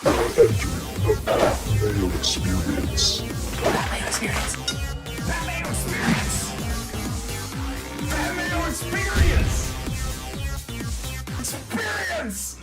The Mayo Experience. Mayo Experience. Mayo Experience. Mayo Experience. Experience.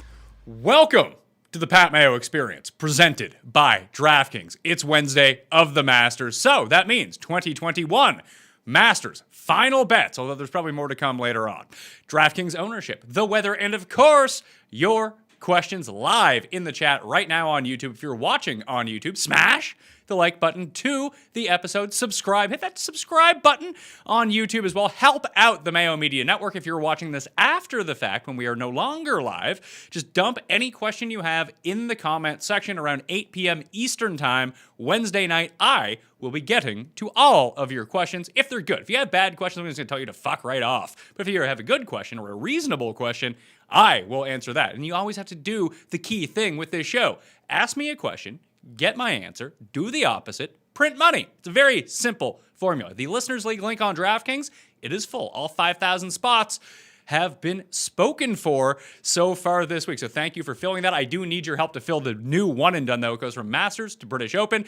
Welcome to the Pat Mayo Experience, presented by DraftKings. It's Wednesday of the Masters, so that means 2021 Masters final bets, although there's probably more to come later on. DraftKings Ownership, the weather, and of course, your questions live in the chat right now on YouTube. If you're watching on YouTube, smash the like button to the episode. Subscribe. Hit that subscribe button on YouTube as well. Help out the Mayo Media Network. If you're watching this after the fact, when we are no longer live, just dump any question you have in the comment section around 8 p.m. Eastern Time, Wednesday night. I will be getting to all of your questions if they're good. If you have bad questions, I'm just going to tell you to fuck right off. But if you have a good question or a reasonable question, I will answer that. And you always have to do the key thing with this show. Ask me a question, get my answer, do the opposite, print money. It's a very simple formula. The Listeners League link on DraftKings, it is full. All 5,000 spots have been spoken for so far this week. So thank you for filling that. I do need your help to fill the new one and done, though. It goes from Masters to British Open.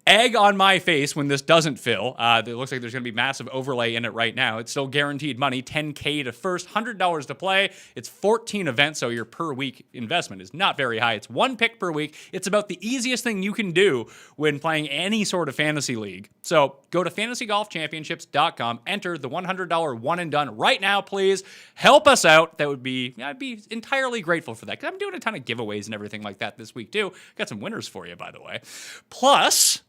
Egg on my face when this doesn't fill. It looks like there's going to be massive overlay in it right now. It's still guaranteed money, $10K to first, $100 to play. It's 14 events, so your per week investment is not very high. It's one pick per week. It's about the easiest thing you can do when playing any sort of fantasy league. So go to fantasygolfchampionships.com, enter the $100 one and done right now, please. Help us out. I'd be entirely grateful for that, because I'm doing a ton of giveaways and everything like that this week too. Got some winners for you, by the way. Plus,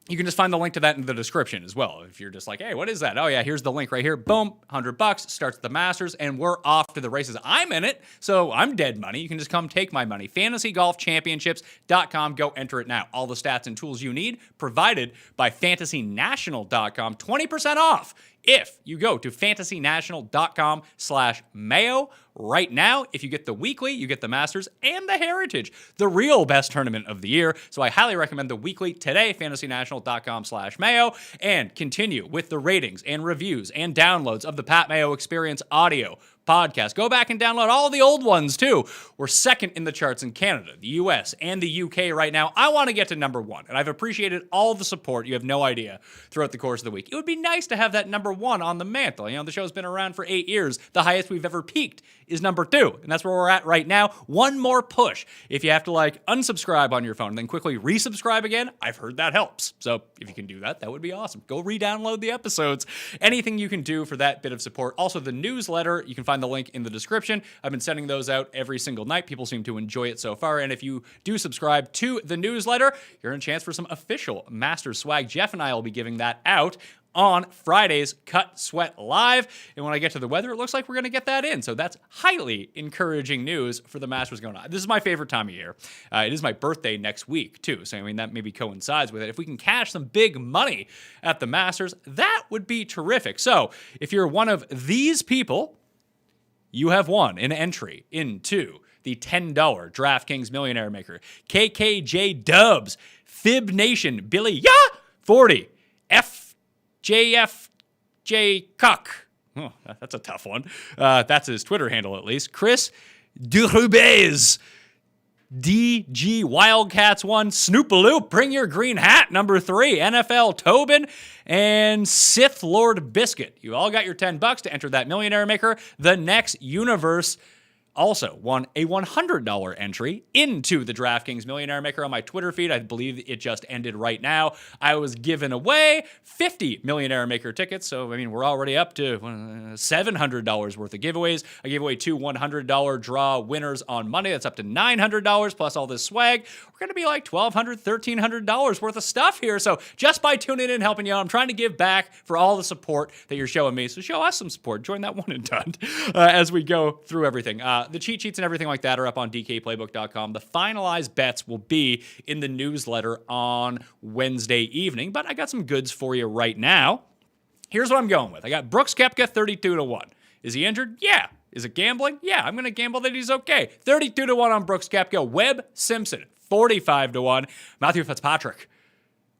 you can just find the link to that in the description as well. If you're just like, hey, what is that? Oh yeah, here's the link right here. Boom, $100, starts the Masters, and we're off to the races. I'm in it, so I'm dead money. You can just come take my money. FantasyGolfChampionships.com. Go enter it now. All the stats and tools you need provided by FantasyNational.com. 20% off if you go to FantasyNational.com/Mayo right now. If you get the weekly, you get the Masters and the Heritage, the real best tournament of the year. So I highly recommend the weekly today, FantasyNational.com/Mayo, and continue with the ratings and reviews and downloads of the Pat Mayo Experience audio podcast. Go back and download all the old ones too. We're second in the charts in Canada, the US, and the UK right now. I want to get to number one, and I've appreciated all the support, you have no idea, throughout the course of the week. It would be nice to have that number one on the mantle. You know, the show's been around for 8 years. The highest we've ever peaked is number 2, and that's where we're at right now. One more push. If you have to unsubscribe on your phone and then quickly resubscribe again, I've heard that helps. So if you can do that, that would be awesome. Go re-download the episodes. Anything you can do for that bit of support. Also, the newsletter, you can find the link in the description. I've been sending those out every single night. People seem to enjoy it so far. And if you do subscribe to the newsletter, you're in a chance for some official Masters swag. Jeff and I will be giving that out on Friday's Cut Sweat Live. And when I get to the weather, it looks like we're going to get that in. So that's highly encouraging news for the Masters going on. This is my favorite time of year. It is my birthday next week, too. So, I mean, that maybe coincides with it. If we can cash some big money at the Masters, that would be terrific. So, if you're one of these people, you have won an entry into the $10 DraftKings Millionaire Maker. KKJ Dubs, Fib Nation, Billy 40, FJFJ Cuck. Oh, that's a tough one. That's his Twitter handle, at least. Chris Durubez, DG Wildcats 1, Snoopaloop, Bring Your Green Hat, number 3, NFL Tobin, and Sith Lord Biscuit. You all got your $10 to enter that Millionaire Maker. The Next Universe also won a $100 entry into the DraftKings Millionaire Maker on my Twitter feed. I believe it just ended right now. I was giving away 50 Millionaire Maker tickets. So, I mean, we're already up to $700 worth of giveaways. I gave away 2 $100 draw winners on Monday. That's up to $900 plus all this swag. We're going to be like $1,200, $1,300 worth of stuff here. So just by tuning in and helping you out, I'm trying to give back for all the support that you're showing me. So show us some support. Join that one and done as we go through everything. The cheat sheets and everything like that are up on dkplaybook.com. The finalized bets will be in the newsletter on Wednesday evening, but I got some goods for you right now. Here's what I'm going with. I got Brooks Koepka 32-1. Is he injured? Yeah. Is it gambling? Yeah, I'm going to gamble that he's okay. 32-1 on Brooks Koepka. Webb Simpson, 45-1. Matthew Fitzpatrick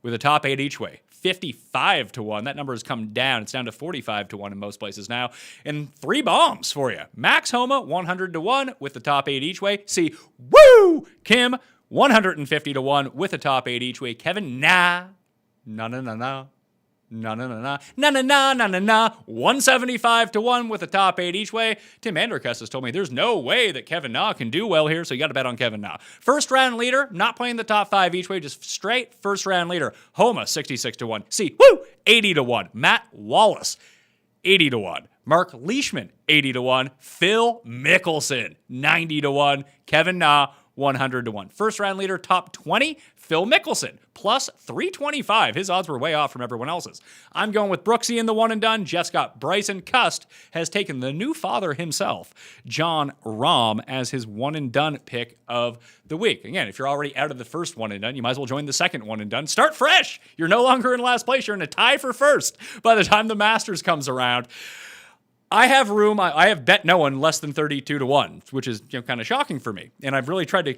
with a top 8 each way, 55-1. That number has come down. It's down to 45-1 in most places now. And 3 bombs for you. Max Homa, 100-1 with the top 8 each way. See, Kim 150 to 1 with a top 8 each way. Kevin, nah. No, no, no, no. No, no, no, no. No, no, no, no, no, no. 175 to 1 with a top 8 each way. Tim Andercus has told me there's no way that Kevin Na can do well here, so you got to bet on Kevin Na. First round leader, not playing the top 5 each way, just straight first round leader. Homa, 66 to 1. See, 80 to 1. Matt Wallace, 80 to 1. Mark Leishman, 80 to 1. Phil Mickelson, 90 to 1. Kevin Na, 100 to 1. First round leader, top 20, Phil Mickelson, plus 325. His odds were way off from everyone else's. I'm going with Brooksy in the one and done. Just got Bryson Cust has taken the new father himself, John Rahm, as his one and done pick of the week. Again, if you're already out of the first one and done, you might as well join the second one and done. Start fresh. You're no longer in last place. You're in a tie for first by the time the Masters comes around. I have room. I have bet no one less than 32 to 1, which is kind of shocking for me. And I've really tried to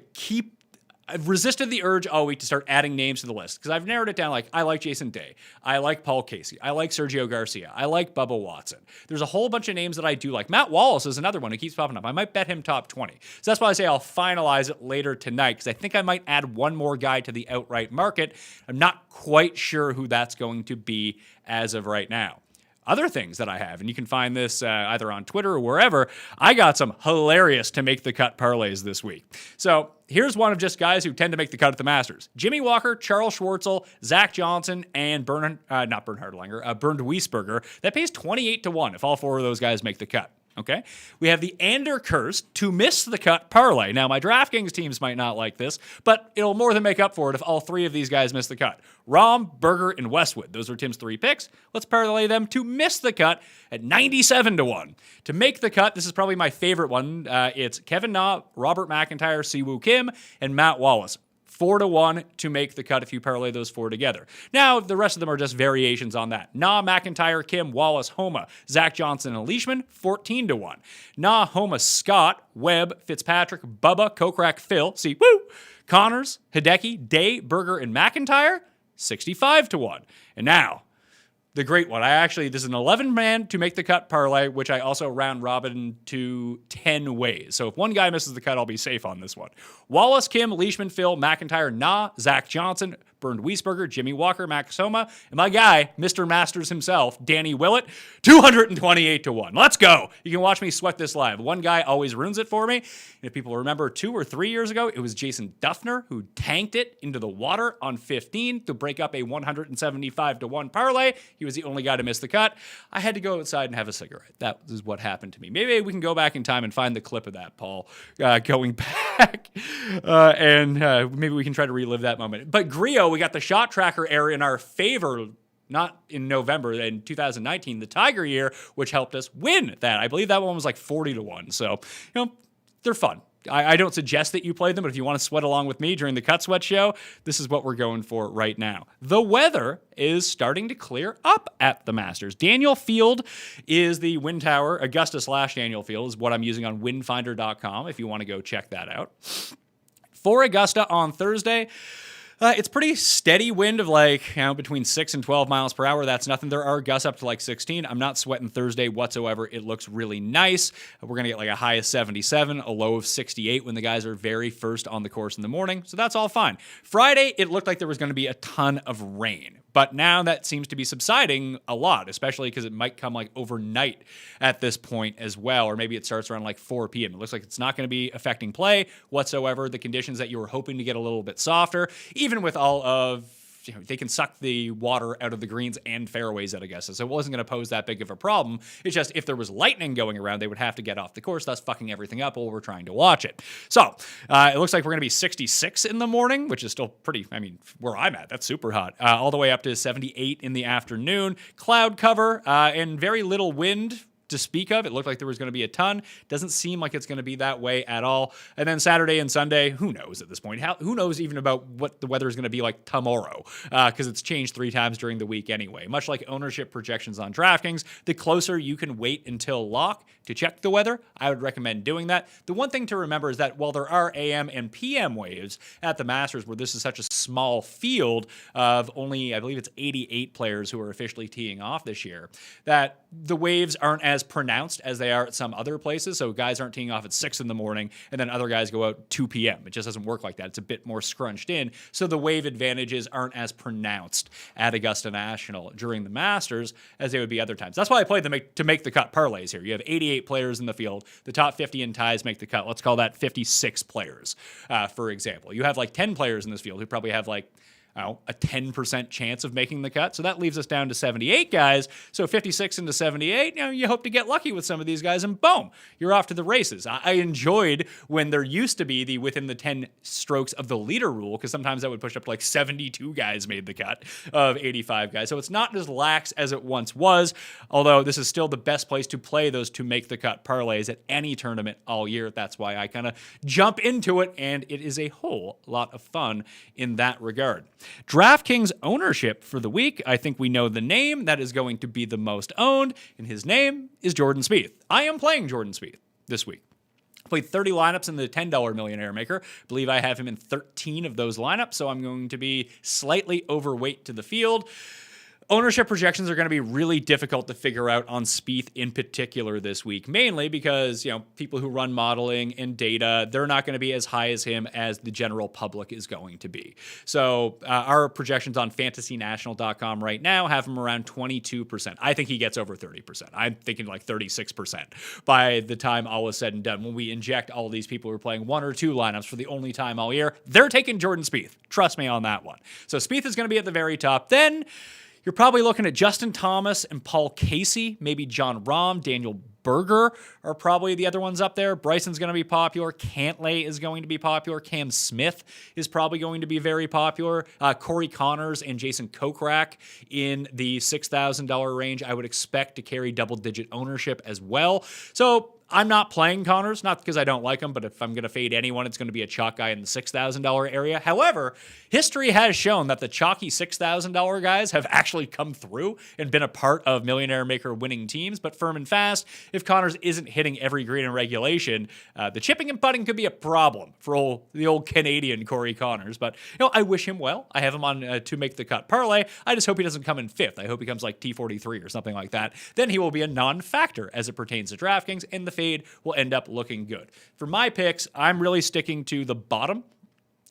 I've resisted the urge all week to start adding names to the list because I've narrowed it down. Like, I like Jason Day. I like Paul Casey. I like Sergio Garcia. I like Bubba Watson. There's a whole bunch of names that I do like. Matt Wallace is another one who keeps popping up. I might bet him top 20. So that's why I say I'll finalize it later tonight because I think I might add one more guy to the outright market. I'm not quite sure who that's going to be as of right now. Other things that I have, and you can find this either on Twitter or wherever, I got some hilarious to make the cut parlays this week. So here's one of just guys who tend to make the cut at the Masters. Jimmy Walker, Charles Schwartzel, Zach Johnson, and Bernd Wiesberger. That pays 28 to 1 if all four of those guys make the cut. Okay, we have the Ander Curse to miss the cut parlay. Now, my DraftKings teams might not like this, but it'll more than make up for it if all three of these guys miss the cut. Rahm, Berger, and Westwood. Those are Tim's 3 picks. Let's parlay them to miss the cut at 97 to 1. To make the cut, this is probably my favorite one. It's Kevin Na, Robert McIntyre, Siwoo Kim, and Matt Wallace. 4 to 1 to make the cut if you parlay those four together. Now, the rest of them are just variations on that. Na, McIntyre, Kim, Wallace, Homa, Zach Johnson, and Leishman, 14 to 1. Na, Homa, Scott, Webb, Fitzpatrick, Bubba, Kokrak, Phil, Connors, Hideki, Day, Berger, and McIntyre, 65 to 1. And now, the great one. This is an 11-man to make the cut parlay, which I also round robin to 10 ways. So if one guy misses the cut, I'll be safe on this one. Wallace, Kim, Leishman, Phil, McIntyre, Na, Zach Johnson, Bernd Wiesberger, Jimmy Walker, Max Homa, and my guy, Mr. Masters himself, Danny Willett, 228 to 1. Let's go. You can watch me sweat this live. One guy always ruins it for me. And if people remember 2 or 3 years ago, it was Jason Duffner who tanked it into the water on 15 to break up a 175 to 1 parlay. He was the only guy to miss the cut. I had to go outside and have a cigarette. That is what happened to me. Maybe we can go back in time and find the clip of that, Paul, going back. And maybe we can try to relive that moment. But Griot, we got the shot tracker error in our favor, not in November, in 2019, the Tiger year, which helped us win that. I believe that one was like 40 to 1. So, they're fun. I don't suggest that you play them, but if you want to sweat along with me during the Cut Sweat show, this is what we're going for right now. The weather is starting to clear up at the Masters. Daniel Field is the wind tower. Augusta / Daniel Field is what I'm using on windfinder.com if you want to go check that out. For Augusta on Thursday, it's pretty steady wind of between 6 and 12 miles per hour. That's nothing. There are gusts up to 16. I'm not sweating Thursday whatsoever. It looks really nice. We're going to get a high of 77, a low of 68 when the guys are very first on the course in the morning. So that's all fine. Friday, it looked like there was going to be a ton of rain. But now that seems to be subsiding a lot, especially because it might come overnight at this point as well, or maybe it starts around 4 p.m. It looks like it's not going to be affecting play whatsoever. The conditions that you were hoping to get a little bit softer, even with all of they can suck the water out of the greens and fairways at Augusta, so it wasn't going to pose that big of a problem. It's just if there was lightning going around, they would have to get off the course, thus fucking everything up while we're trying to watch it. So it looks like we're going to be 66 in the morning, which is still pretty, where I'm at, that's super hot, all the way up to 78 in the afternoon. Cloud cover and very little wind to speak of. It looked like there was going to be a ton. Doesn't seem like it's going to be that way at all. And then Saturday and Sunday, who knows at this point? Who knows even about what the weather is going to be like tomorrow? Because it's changed 3 times during the week anyway. Much like ownership projections on DraftKings, the closer you can wait until lock to check the weather, I would recommend doing that. The one thing to remember is that while there are AM and PM waves at the Masters, where this is such a small field of only, I believe it's 88 players who are officially teeing off this year, that the waves aren't as as pronounced as they are at some other places. So guys aren't teeing off at 6 in the morning and then other guys go out 2 p.m. It just doesn't work like that. It's a bit more scrunched in. So the wave advantages aren't as pronounced at Augusta National during the Masters as they would be other times. That's why I played to make the cut parlays here. You have 88 players in the field. The top 50 in ties make the cut. Let's call that 56 players, for example. You have like 10 players in this field who probably have like, a 10% chance of making the cut. So that leaves us down to 78 guys. So 56 into 78, you hope to get lucky with some of these guys, and boom, you're off to the races. I enjoyed when there used to be the within the 10 strokes of the leader rule, because sometimes that would push up to like 72 guys made the cut of 85 guys. So it's not as lax as it once was, although this is still the best place to play those to make the cut parlays at any tournament all year. That's why I kind of jump into it, and it is a whole lot of fun in that regard. DraftKings ownership for the week. I think we know the name that is going to be the most owned, and his name is Jordan Spieth. I am playing Jordan Spieth this week. Played 30 lineups in the $10 Millionaire Maker. I believe I have him in 13 of those lineups, so I'm going to be slightly overweight to the field. Ownership projections are going to be really difficult to figure out on Spieth in particular this week, mainly because, people who run modeling and data, they're not going to be as high as him as the general public is going to be. So our projections on fantasynational.com right now have him around 22%. I think he gets over 30%. I'm thinking like 36% by the time all is said and done. When we inject all these people who are playing 1 or 2 lineups for the only time all year, they're taking Jordan Spieth. Trust me on that one. So Spieth is going to be at the very top. Then you're probably looking at Justin Thomas and Paul Casey, maybe John Rahm, Daniel Berger are probably the other ones up there. Bryson's going to be popular. Cantlay is going to be popular. Cam Smith is probably going to be very popular. Corey Connors and Jason Kokrak in the $6,000 range, I would expect to carry double-digit ownership as well. So I'm not playing Connors, not because I don't like him, but if I'm going to fade anyone, it's going to be a chalk guy in the $6,000 area. However, history has shown that the chalky $6,000 guys have actually come through and been a part of Millionaire Maker winning teams, but firm and fast, if Connors isn't hitting every green in regulation, the chipping and putting could be a problem for the old Canadian Corey Connors. But I wish him well. I have him on to make the cut parlay. I just hope he doesn't come in 5th. I hope he comes like T43 or something like that. Then he will be a non-factor as it pertains to DraftKings, and the fade will end up looking good. For my picks, I'm really sticking to the bottom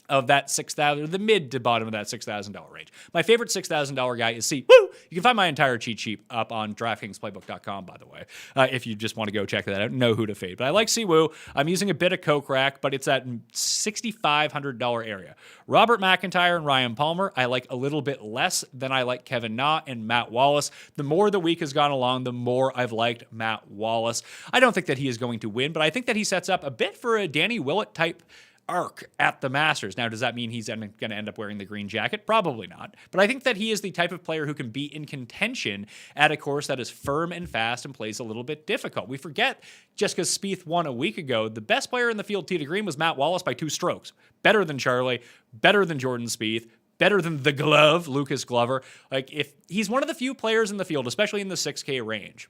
of that $6,000, the mid to bottom of that $6,000 range. My favorite $6,000 guy is C. Woo! You can find my entire cheat sheet up on DraftKingsPlaybook.com, by the way, if you just want to go check that out, know who to fade. But I like Si Woo. I'm using a bit of Kokrak, but it's at $6,500 area. Robert McIntyre and Ryan Palmer, I like a little bit less than I like Kevin Na and Matt Wallace. The more the week has gone along, the more I've liked Matt Wallace. I don't think that he is going to win, but I think that he sets up a bit for a Danny Willett type arc at the Masters. Now, does that mean he's going to end up wearing the green jacket? Probably not. But I think that he is the type of player who can be in contention at a course that is firm and fast and plays a little bit difficult. We forget, just because Spieth won a week ago, the best player in the field tee to green was Matt Wallace by 2 strokes. Better than Charlie, better than Jordan Spieth, better than the glove, Lucas Glover. Like, if he's one of the few players in the field, especially in the 6K range,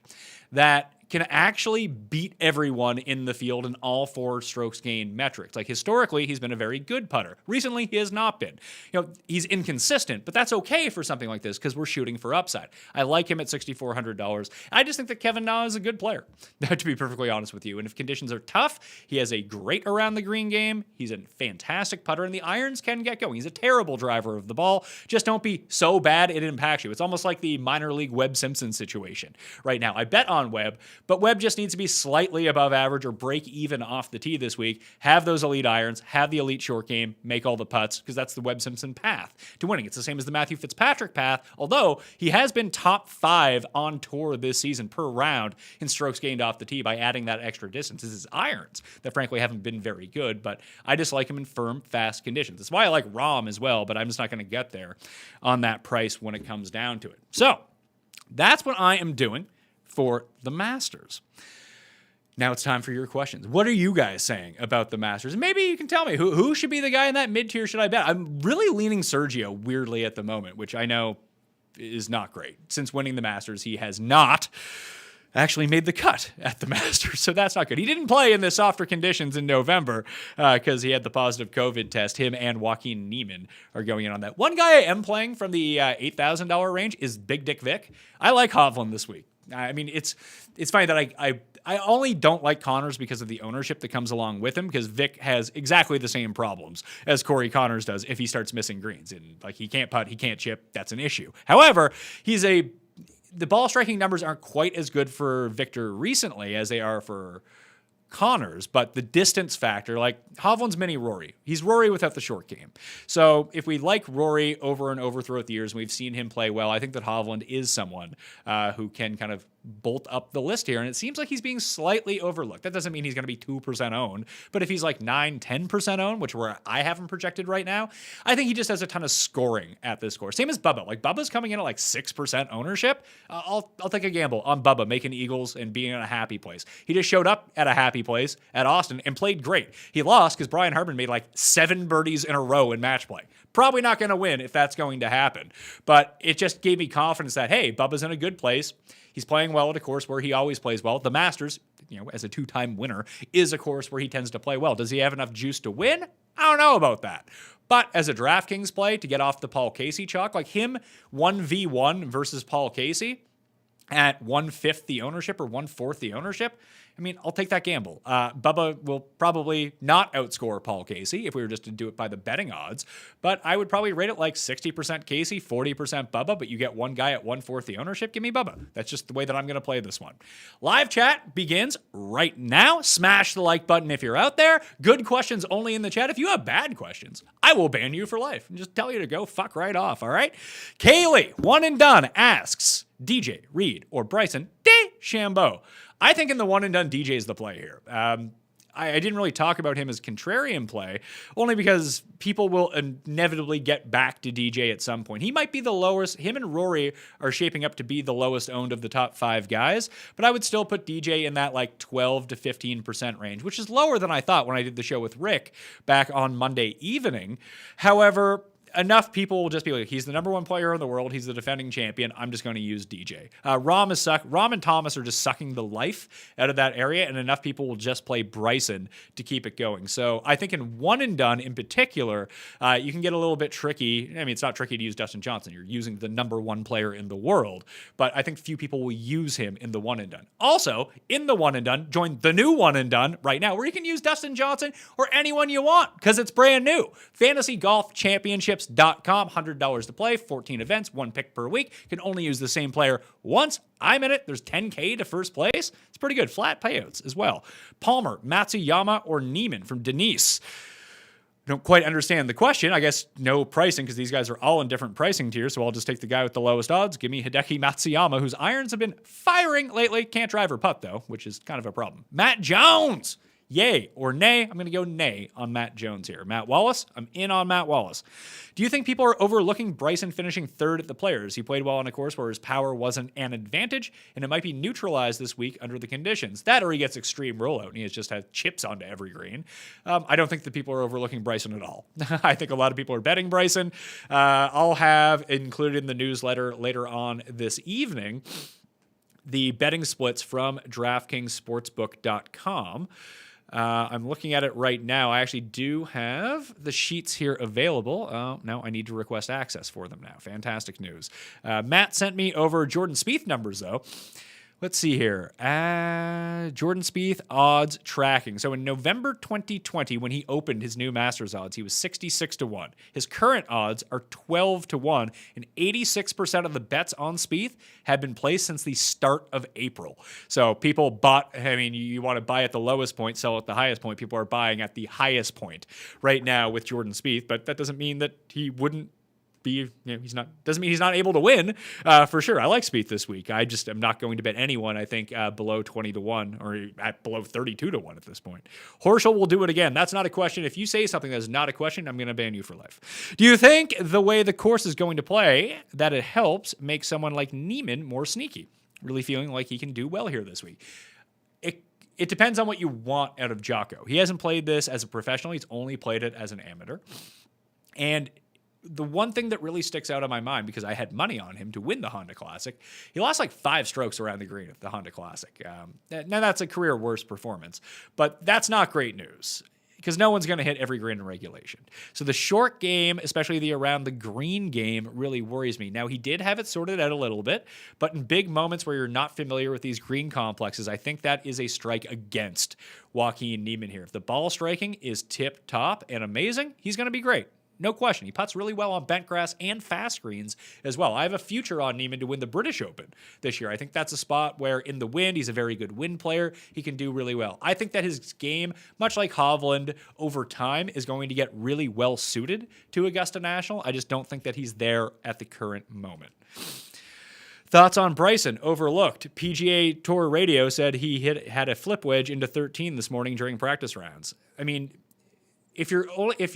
that can actually beat everyone in the field in all 4 strokes gained metrics. Like, historically, he's been a very good putter. Recently, he has not been. He's inconsistent, but that's okay for something like this because we're shooting for upside. I like him at $6,400. I just think that Kevin Na is a good player, to be perfectly honest with you. And if conditions are tough, he has a great around the green game. He's a fantastic putter, and the irons can get going. He's a terrible driver of the ball. Just don't be so bad it impacts you. It's almost like the minor league Webb Simpson situation right now. I bet on Webb, but Webb just needs to be slightly above average or break even off the tee this week, have those elite irons, have the elite short game, make all the putts, because that's the Webb Simpson path to winning. It's the same as the Matthew Fitzpatrick path, although he has been top 5 on tour this season per round in strokes gained off the tee by adding that extra distance. It's his irons that frankly haven't been very good, but I just like him in firm, fast conditions. That's why I like Rahm as well, but I'm just not going to get there on that price when it comes down to it. So that's what I am doing for the Masters. Now it's time for your questions. What are you guys saying about the Masters? And maybe you can tell me who should be the guy in that mid-tier should I bet? I'm really leaning Sergio weirdly at the moment, which I know is not great. Since winning the Masters, he has not actually made the cut at the Masters, so that's not good. He didn't play in the softer conditions in November because he had the positive COVID test. Him and Joaquin Niemann are going in on that. One guy I am playing from the $8,000 range is Big Dick Vic. I like Hovland this week. I mean, it's funny that I only don't like Connors because of the ownership that comes along with him, because Vic has exactly the same problems as Corey Connors does if he starts missing greens. And like, he can't putt, he can't chip. That's an issue. However, the ball striking numbers aren't quite as good for Victor recently as they are for Connors, but the distance factor, like Hovland's mini Rory. He's Rory without the short game. So if we like Rory over and over throughout the years, and we've seen him play well, I think that Hovland is someone who can kind of bolt up the list here. And it seems like he's being slightly overlooked. That doesn't mean he's going to be 2% owned, but if he's like 9-10% owned, which where I have him projected right now, I think he just has a ton of scoring at this course. Same as Bubba. Like, Bubba's coming in at like 6% ownership. I'll take a gamble on Bubba making eagles and being in a happy place. He just showed up at a happy place at Austin and played great. He lost because Brian Harman made like 7 birdies in a row in match play. Probably not going to win if that's going to happen, but it just gave me confidence that, hey, Bubba's in a good place. He's playing well at a course where he always plays well. The Masters, as a 2-time winner, is a course where he tends to play well. Does he have enough juice to win? I don't know about that. But as a DraftKings play to get off the Paul Casey chalk, like him 1v1 versus Paul Casey at 1/5 the ownership or 1/4 the ownership, I mean, I'll take that gamble. Bubba will probably not outscore Paul Casey if we were just to do it by the betting odds, but I would probably rate it like 60% Casey, 40% Bubba, but you get one guy at 1/4 the ownership. Give me Bubba. That's just the way that I'm going to play this one. Live chat begins right now. Smash the like button if you're out there. Good questions only in the chat. If you have bad questions, I will ban you for life and just tell you to go fuck right off, all right? Kaylee, one and done, asks, DJ, Reed, or Bryson DeChambeau. I think in the one and done, DJ is the play here. I didn't really talk about him as contrarian play, only because people will inevitably get back to DJ at some point. He might be the lowest. Him and Rory are shaping up to be the lowest owned of the top 5 guys, but I would still put DJ in that like 12 to 15% range, which is lower than I thought when I did the show with Rick back on Monday evening. However, enough people will just be like, he's the number 1 player in the world. He's the defending champion. I'm just going to use DJ. Rahm and Thomas are just sucking the life out of that area, and enough people will just play Bryson to keep it going. So I think in one and done in particular, you can get a little bit tricky. I mean, it's not tricky to use Dustin Johnson. You're using the number 1 player in the world, but I think few people will use him in the one and done. Also, in the one and done, join the new one and done right now, where you can use Dustin Johnson or anyone you want because it's brand new. Fantasy Golf Championships.com, $100 to play, 14 events, 1 pick per week. You can only use the same player once. I'm in it. There's $10K to first place. It's pretty good. Flat payouts as well. Palmer, Matsuyama, or Neiman from Denise. Don't quite understand the question. I guess no pricing because these guys are all in different pricing tiers, so I'll just take the guy with the lowest odds. Give me Hideki Matsuyama, whose irons have been firing lately. Can't drive or putt, though, which is kind of a problem. Matt Jones. Yay or nay? I'm going to go nay on Matt Jones here. Matt Wallace? I'm in on Matt Wallace. Do you think people are overlooking Bryson finishing 3rd at the Players? He played well on a course where his power wasn't an advantage, and it might be neutralized this week under the conditions. That or he gets extreme rollout, and he has just had chips onto every green. I don't think that people are overlooking Bryson at all. I think a lot of people are betting Bryson. I'll have included in the newsletter later on this evening the betting splits from DraftKingsSportsbook.com. I'm looking at it right now. I actually do have the sheets here available. No, I need to request access for them now. Fantastic news. Matt sent me over Jordan Spieth numbers, though. Let's see here. Jordan Spieth odds tracking. So in November 2020, when he opened his new Masters odds, he was 66-1. His current odds are 12-1, and 86% of the bets on Spieth have been placed since the start of April. So people bought, I mean, you want to buy at the lowest point, sell at the highest point. People are buying at the highest point right now with Jordan Spieth, but that doesn't mean that he wouldn't be, doesn't mean he's not able to win for sure. I like Spieth this week. I just am not going to bet anyone, I think, below 20-1 or at below 32-1 at this point. Horschel will do it again. That's not a question. If you say something that's not a question, I'm going to ban you for life. Do you think the way the course is going to play, that it helps make someone like Neiman more sneaky? Really feeling like he can do well here this week. It depends on what you want out of Jocko. He hasn't played this as a professional. He's only played it as an amateur. And the one thing that really sticks out in my mind, because I had money on him to win the Honda Classic, he lost like 5 strokes around the green at the Honda Classic. Now that's a career worst performance, but that's not great news. because no one's going to hit every green in regulation. So the short game, especially the around the green game, really worries me. Now, he did have it sorted out a little bit, but in big moments where you're not familiar with these green complexes, I think that is a strike against Joaquin Niemann here. If the ball striking is tip-top and amazing, he's going to be great. No question. He putts really well on bent grass and fast greens as well. I have a future on Niemann to win the British Open this year. I think that's a spot where in the wind, he's a very good wind player. He can do really well. I think that his game, much like Hovland, over time is going to get really well suited to Augusta National. I just don't think that he's there at the current moment. Thoughts on Bryson? Overlooked. PGA Tour Radio said he had a flip wedge into 13 this morning during practice rounds. I mean, if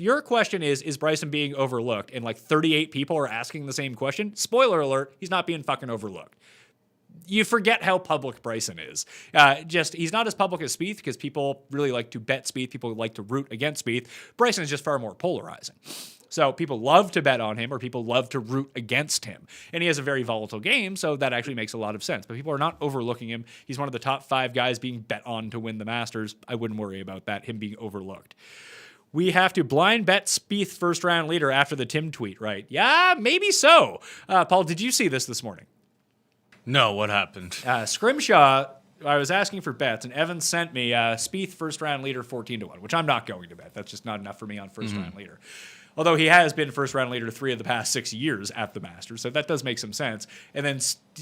your question is Bryson being overlooked, and like 38 people are asking the same question, spoiler alert, he's not being fucking overlooked. You forget how public Bryson is. He's not as public as Spieth because people really like to bet Spieth. People like to root against Spieth. Bryson is just far more polarizing. So people love to bet on him or people love to root against him. And he has a very volatile game, so that actually makes a lot of sense. But people are not overlooking him. He's one of the top 5 guys being bet on to win the Masters. I wouldn't worry about that, him being overlooked. We have to blind bet Spieth first round leader after the Tim tweet, right? Yeah, maybe so. Paul, did you see this morning? No, what happened? Scrimshaw, I was asking for bets, and Evan sent me Spieth first round leader 14-1, which I'm not going to bet. That's just not enough for me on first round leader. Although he has been first round leader 3 of the past 6 years at the Masters, so that does make some sense. And then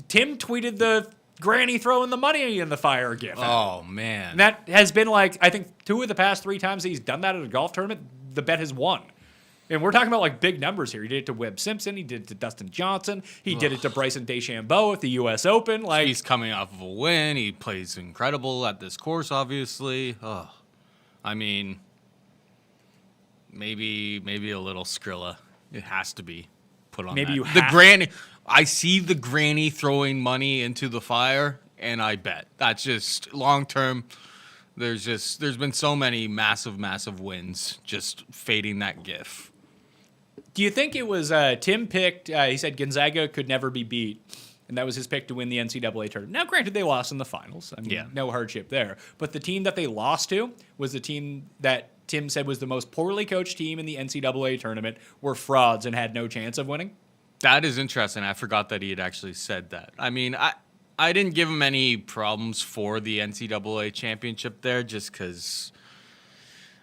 Tim tweeted the granny throwing the money in the fire gif. Oh, man. And that has been like, I think 2 of the past 3 times that he's done that at a golf tournament, the bet has won. And we're talking about like big numbers here. He did it to Webb Simpson. He did it to Dustin Johnson. He did it to Bryson DeChambeau at the U.S. Open. Like, he's coming off of a win. He plays incredible at this course, obviously. Oh, I mean, maybe a little Skrilla. It has to be put on maybe that. You the granny. I see the granny throwing money into the fire, and I bet. That's just long term. There's been so many massive wins just fading that gif. Do you think it was Tim picked, he said Gonzaga could never be beat, and that was his pick to win the NCAA tournament. Now, granted, they lost in the finals. I mean, no hardship there. But the team that they lost to was the team that Tim said was the most poorly coached team in the NCAA tournament, were frauds and had no chance of winning. That is interesting. I forgot that he had actually said that. I mean, I didn't give him any problems for the NCAA championship there just because,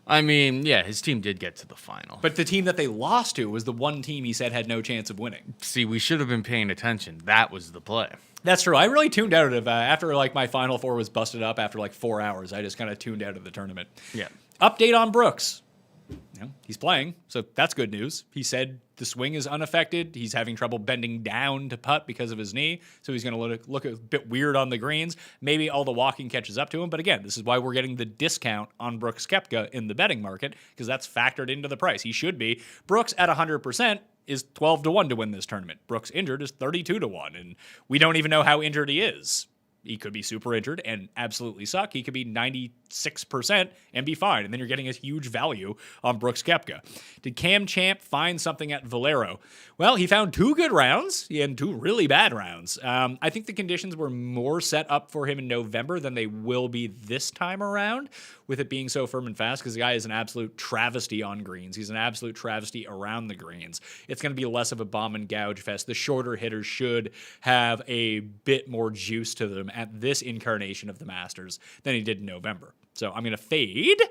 I mean, yeah, his team did get to the final. But the team that they lost to was the one team he said had no chance of winning. See, we should have been paying attention. That was the play. That's true. I really tuned out of after like my Final Four was busted up after like 4 hours. I just kind of tuned out of the tournament. Yeah. Update on Brooks. You know, he's playing, so that's good news. He said the swing is unaffected. He's having trouble bending down to putt because of his knee, so he's going to look a bit weird on the greens. Maybe all the walking catches up to him, but again, this is why we're getting the discount on Brooks Koepka in the betting market, because that's factored into the price. He should be. Brooks at 100% is 12-1 to win this tournament. Brooks injured is 32-1, and we don't even know how injured he is. He could be super injured and absolutely suck. He could be 96% and be fine. And then you're getting a huge value on Brooks Koepka. Did Cam Champ find something at Valero? Well, he found 2 good rounds. He had 2 really bad rounds. I think the conditions were more set up for him in November than they will be this time around, with it being so firm and fast, because the guy is an absolute travesty on greens. He's an absolute travesty around the greens. It's going to be less of a bomb and gouge fest. The shorter hitters should have a bit more juice to them at this incarnation of the Masters than he did in November. So I'm going to fade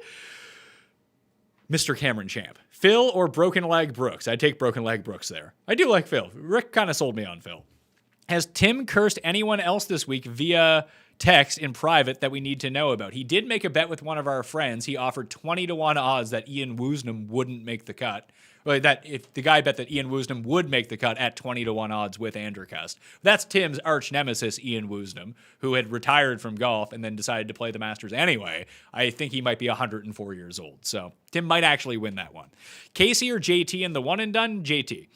Mr. Cameron Champ. Phil or Broken Leg Brooks? I'd take Broken Leg Brooks there. I do like Phil. Rick kind of sold me on Phil. Has Tim cursed anyone else this week via text in private that we need to know about? He did make a bet with one of our friends. He offered 20-1 odds that Ian Woosnam wouldn't make the cut. Well, that if the guy bet that Ian Woosnam would make the cut at 20-1 odds with Androcast. That's Tim's arch nemesis, Ian Woosnam, who had retired from golf and then decided to play the Masters anyway. I think he might be 104 years old. So Tim might actually win that one. Casey or JT in the one and done? JT.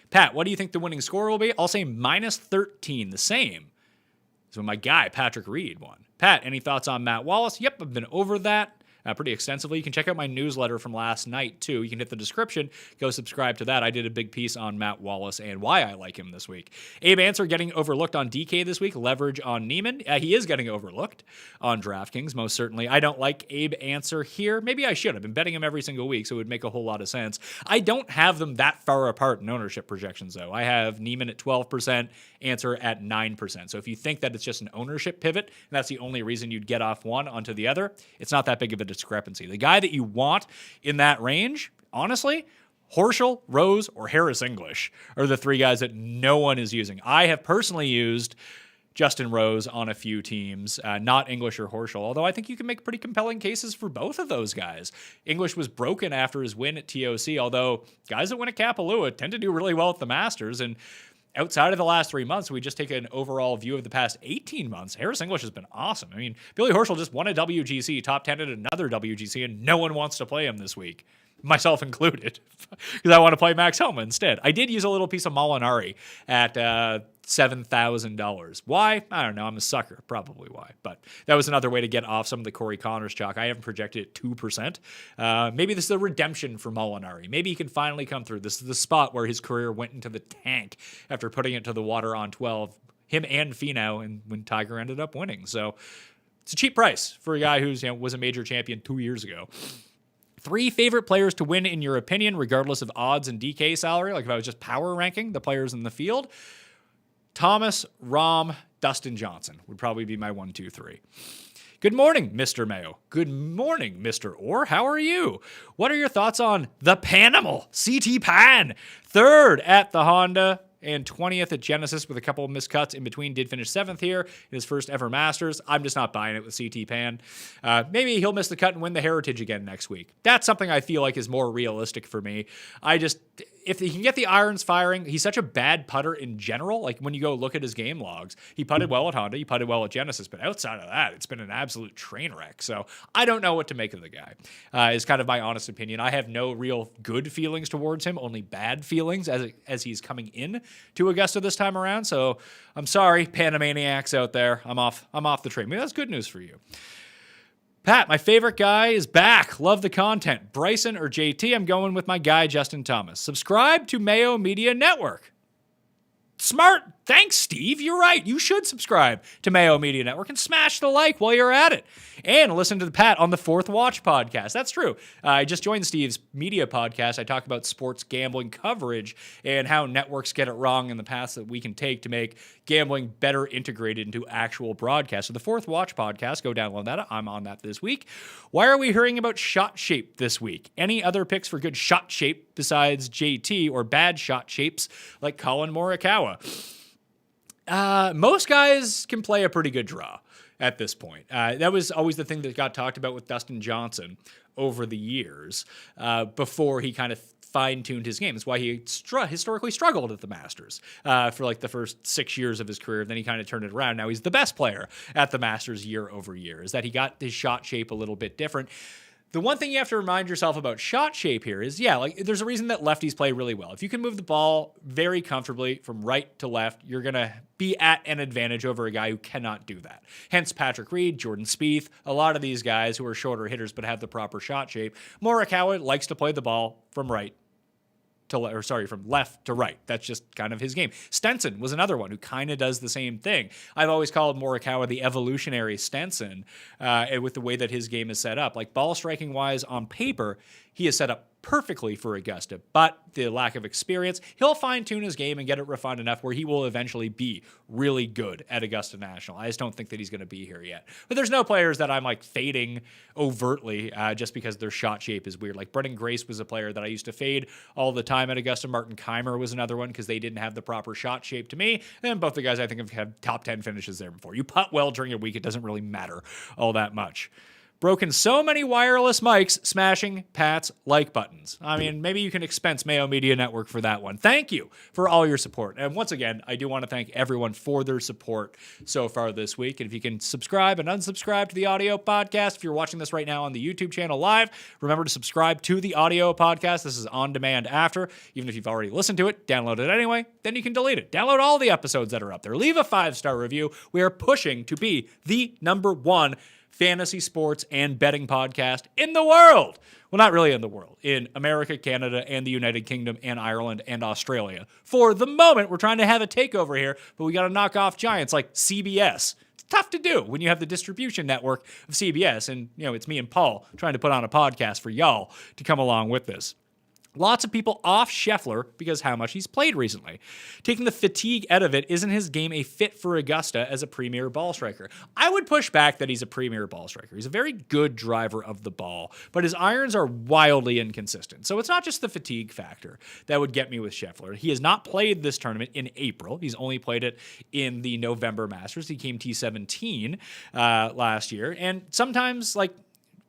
Pat, what do you think the winning score will be? I'll say -13, the same. So my guy, Patrick Reed, won. Pat, any thoughts on Matt Wallace? Yep, I've been over that. pretty extensively. You can check out my newsletter from last night, too. You can hit the description, go subscribe to that. I did a big piece on Matt Wallace and why I like him this week. Abe Answer getting overlooked on DK this week, leverage on Neiman. He is getting overlooked on DraftKings, most certainly. I don't like Abe Answer here. Maybe I should. I've been betting him every single week, so it would make a whole lot of sense. I don't have them that far apart in ownership projections, though. I have Neiman at 12%, Answer at 9%. So if you think that it's just an ownership pivot, and that's the only reason you'd get off one onto the other, it's not that big of a discrepancy. The guy that you want in that range, honestly, Horschel, Rose, or Harris English are the three guys that no one is using. I have personally used Justin Rose on a few teams, not English or Horschel, although I think you can make pretty compelling cases for both of those guys. English was broken after his win at TOC, although guys that win at Kapalua tend to do really well at the Masters, and outside of the last 3 months, we just take an overall view of the past 18 months. Harris English has been awesome. I mean, Billy Horschel just won a WGC, top 10 at another WGC, and no one wants to play him this week, myself included, because I want to play Max Homa instead. I did use a little piece of Molinari at $7,000. Why? I don't know. I'm a sucker. Probably why. But that was another way to get off some of the Corey Connors chalk. I haven't projected at 2%. Maybe this is a redemption for Molinari. Maybe he can finally come through. This is the spot where his career went into the tank after putting it to the water on 12. Him and Finau, and when Tiger ended up winning. So it's a cheap price for a guy who's was a major champion 2 years ago. 3 favorite players to win in your opinion, regardless of odds and DK salary. Like if I was just power ranking the players in the field, Thomas, Rahm, Dustin Johnson would probably be my 1, 2, 3. Good morning, Mr. Mayo. Good morning, Mr. Orr. How are you? What are your thoughts on the Panimal, CT Pan? 3rd at the Honda and 20th at Genesis with a couple of miscuts in between. Did finish 7th here in his first ever Masters. I'm just not buying it with CT Pan. Maybe he'll miss the cut and win the Heritage again next week. That's something I feel like is more realistic for me. If he can get the irons firing, he's such a bad putter in general. Like when you go look at his game logs, he putted well at Honda, he putted well at Genesis, but outside of that, it's been an absolute train wreck. So I don't know what to make of the guy, is kind of my honest opinion. I have no real good feelings towards him, only bad feelings as he's coming in to Augusta this time around. So I'm sorry, Panamaniacs out there. I'm off the train. Maybe that's good news for you. Pat, my favorite guy is back. Love the content. Bryson or JT? I'm going with my guy, Justin Thomas. Subscribe to Mayo Media Network. Smart. Thanks, Steve. You're right. You should subscribe to Mayo Media Network and smash the like while you're at it. And listen to the Pat on the Fourth Watch podcast. That's true. I just joined Steve's media podcast. I talk about sports gambling coverage and how networks get it wrong in the paths that we can take to make gambling better integrated into actual broadcasts. So the Fourth Watch podcast, go download that. I'm on that this week. Why are we hearing about shot shape this week? Any other picks for good shot shape besides JT or bad shot shapes like Colin Morikawa? Most guys can play a pretty good draw at this point. That was always the thing that got talked about with Dustin Johnson over the years before he kind of fine-tuned his game. That's why he historically struggled at the Masters for like the first 6 years of his career. Then he kind of turned it around. Now he's the best player at the Masters year over year, is that he got his shot shape a little bit different. The one thing you have to remind yourself about shot shape here is, there's a reason that lefties play really well. If you can move the ball very comfortably from right to left, you're going to be at an advantage over a guy who cannot do that. Hence Patrick Reed, Jordan Spieth, a lot of these guys who are shorter hitters but have the proper shot shape. Morikawa likes to play the ball from from left to right. That's just kind of his game. Stenson was another one who kind of does the same thing. I've always called Morikawa the evolutionary Stenson with the way that his game is set up. Like ball striking wise on paper, he is set up perfectly for Augusta, but the lack of experience, he'll fine-tune his game and get it refined enough where he will eventually be really good at Augusta National. I just don't think that he's going to be here yet. But there's no players that I'm like fading overtly just because their shot shape is weird. Like Brendan Grace was a player that I used to fade all the time at Augusta. Martin Keimer was another one because they didn't have the proper shot shape to me. And both the guys I think have had top 10 finishes there before. You putt well during a week, it doesn't really matter all that much. Broken so many wireless mics, smashing Pat's like buttons. I mean, maybe you can expense Mayo Media Network for that one. Thank you for all your support. And once again, I do want to thank everyone for their support so far this week. And if you can subscribe and unsubscribe to the audio podcast, if you're watching this right now on the YouTube channel live, remember to subscribe to the audio podcast. This is on demand after. Even if you've already listened to it, download it anyway, then you can delete it. Download all the episodes that are up there. Leave a 5-star review. We are pushing to be the #1 fantasy sports and betting podcast in the world. Well, not really in the world. In America, Canada, and the United Kingdom, and Ireland, and Australia. For the moment, we're trying to have a takeover here, but we got to knock off giants like CBS. It's tough to do when you have the distribution network of CBS, and it's me and Paul trying to put on a podcast for y'all to come along with this. Lots of people off Scheffler because how much he's played recently. Taking the fatigue out of it, isn't his game a fit for Augusta as a premier ball striker? I would push back that he's a premier ball striker. He's a very good driver of the ball, but his irons are wildly inconsistent. So it's not just the fatigue factor that would get me with Scheffler. He has not played this tournament in April. He's only played it in the November Masters. He came T17 last year. And sometimes,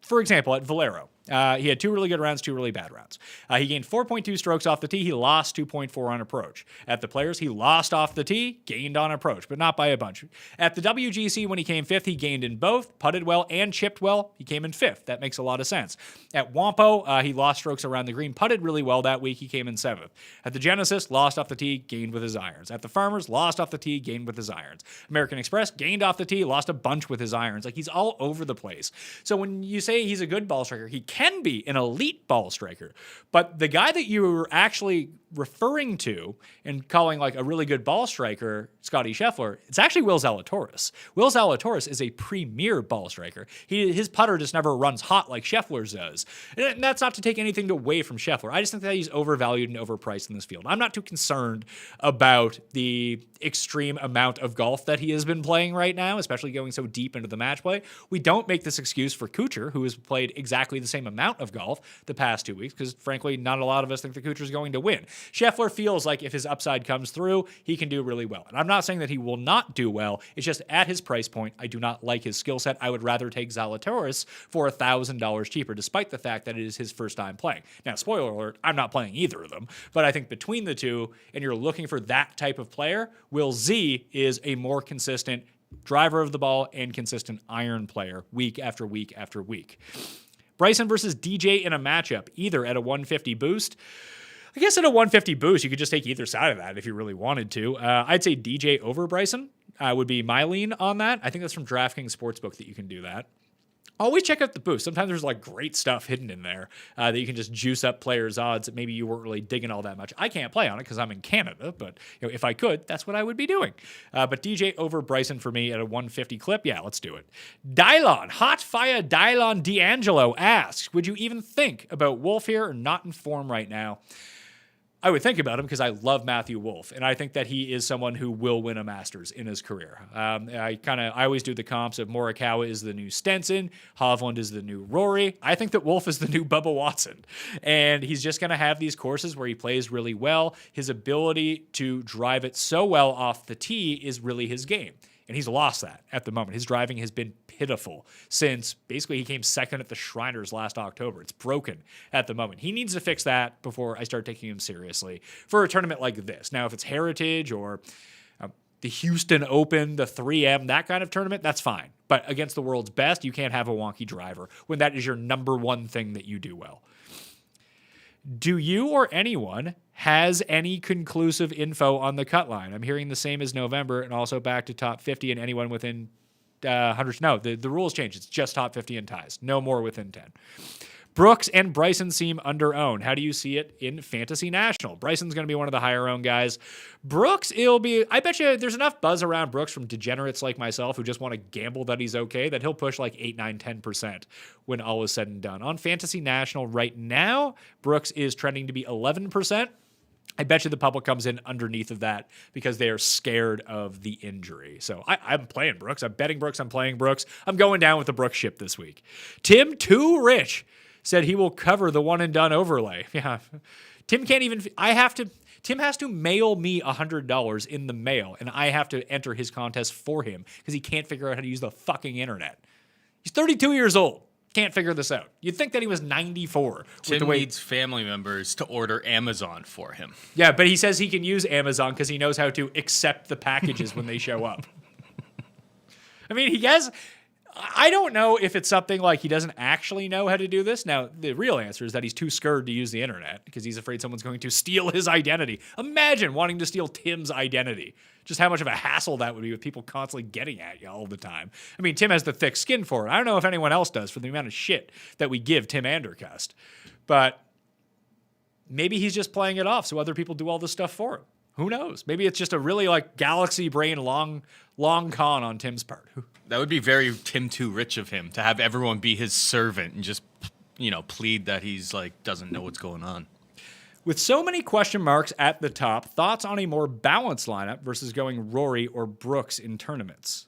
for example, at Valero, he had 2 really good rounds, 2 really bad rounds. He gained 4.2 strokes off the tee. He lost 2.4 on approach. At the Players, he lost off the tee, gained on approach, but not by a bunch. At the WGC, when he came 5th, he gained in both, putted well and chipped well. He came in 5th. That makes a lot of sense. At Wampo, he lost strokes around the green, putted really well that week. He came in 7th. At the Genesis, lost off the tee, gained with his irons. At the Farmers, lost off the tee, gained with his irons. American Express, gained off the tee, lost a bunch with his irons. He's all over the place. So when you say he's a good ball striker, he can be an elite ball striker. But the guy that you were actually referring to and calling a really good ball striker, Scottie Scheffler, it's actually Will Zalatoris. Will Zalatoris is a premier ball striker. His putter just never runs hot like Scheffler's does. And that's not to take anything away from Scheffler. I just think that he's overvalued and overpriced in this field. I'm not too concerned about the extreme amount of golf that he has been playing right now, especially going so deep into the match play. We don't make this excuse for Kuchar, who has played exactly the same amount of golf the past 2 weeks, because frankly, not a lot of us think that Kuchar's going to win. Scheffler feels like if his upside comes through, he can do really well. And I'm not saying that he will not do well. It's just at his price point, I do not like his skill set. I would rather take Zalatoris for $1,000 cheaper, despite the fact that it is his first time playing. Now, spoiler alert, I'm not playing either of them, but I think between the two, and you're looking for that type of player, Will Z is a more consistent driver of the ball and consistent iron player week after week after week. Bryson versus DJ in a matchup, either at a 150 boost. I guess at a 150 boost, you could just take either side of that if you really wanted to. I'd say DJ over Bryson would be my lean on that. I think that's from DraftKings Sportsbook that you can do that. Always check out the boost. Sometimes there's great stuff hidden in there that you can just juice up players' odds that maybe you weren't really digging all that much. I can't play on it because I'm in Canada, but if I could, that's what I would be doing. But DJ over Bryson for me at a 150 clip, yeah, let's do it. Dylon, Hot Fire Dylon D'Angelo asks, would you even think about Wolf here or not in form right now? I would think about him because I love Matthew Wolff, and I think that he is someone who will win a Masters in his career. I always do the comps of Morikawa is the new Stenson, Hovland is the new Rory. I think that Wolff is the new Bubba Watson, and he's just going to have these courses where he plays really well. His ability to drive it so well off the tee is really his game. And he's lost that at the moment. His driving has been pitiful since basically he came second at the Shriners last October. It's broken at the moment. He needs to fix that before I start taking him seriously for a tournament like this. Now, if it's Heritage or the Houston Open, the 3M, that kind of tournament, that's fine. But against the world's best, you can't have a wonky driver when that is your number one thing that you do well. Do you or anyone has any conclusive info on the cut line? I'm hearing the same as November and also back to top 50 and anyone within 100. No, the rules changed. It's just top 50 and ties. No more within 10. Brooks and Bryson seem under-owned. How do you see it in Fantasy National? Bryson's going to be one of the higher-owned guys. Brooks, I bet you there's enough buzz around Brooks from degenerates like myself who just want to gamble that he's okay that he'll push 8, 9, 10% when all is said and done. On Fantasy National right now, Brooks is trending to be 11%. I bet you the public comes in underneath of that because they are scared of the injury. So I'm playing Brooks. I'm betting Brooks. I'm playing Brooks. I'm going down with the Brooks ship this week. Tim Too Rich said he will cover the one and done overlay. Yeah. Tim can't even, Tim has to mail me $100 in the mail, and I have to enter his contest for him because he can't figure out how to use the fucking internet. He's 32 years old. Can't figure this out. You'd think that he was 94. Tim needs family members to order Amazon for him. Yeah, but he says he can use Amazon because he knows how to accept the packages when they show up. I mean, he has I don't know if it's something like he doesn't actually know how to do this. Now, the real answer is that he's too scared to use the internet because he's afraid someone's going to steal his identity. Imagine wanting to steal Tim's identity. Just how much of a hassle that would be with people constantly getting at you all the time. I mean, Tim has the thick skin for it. I don't know if anyone else does for the amount of shit that we give Tim Andercust. But maybe he's just playing it off so other people do all this stuff for him. Who knows? Maybe it's just a really like galaxy brain long con on Tim's part. That would be very Tim too rich of him to have everyone be his servant and just, plead that he's like doesn't know what's going on. With so many question marks at the top, thoughts on a more balanced lineup versus going Rory or Brooks in tournaments?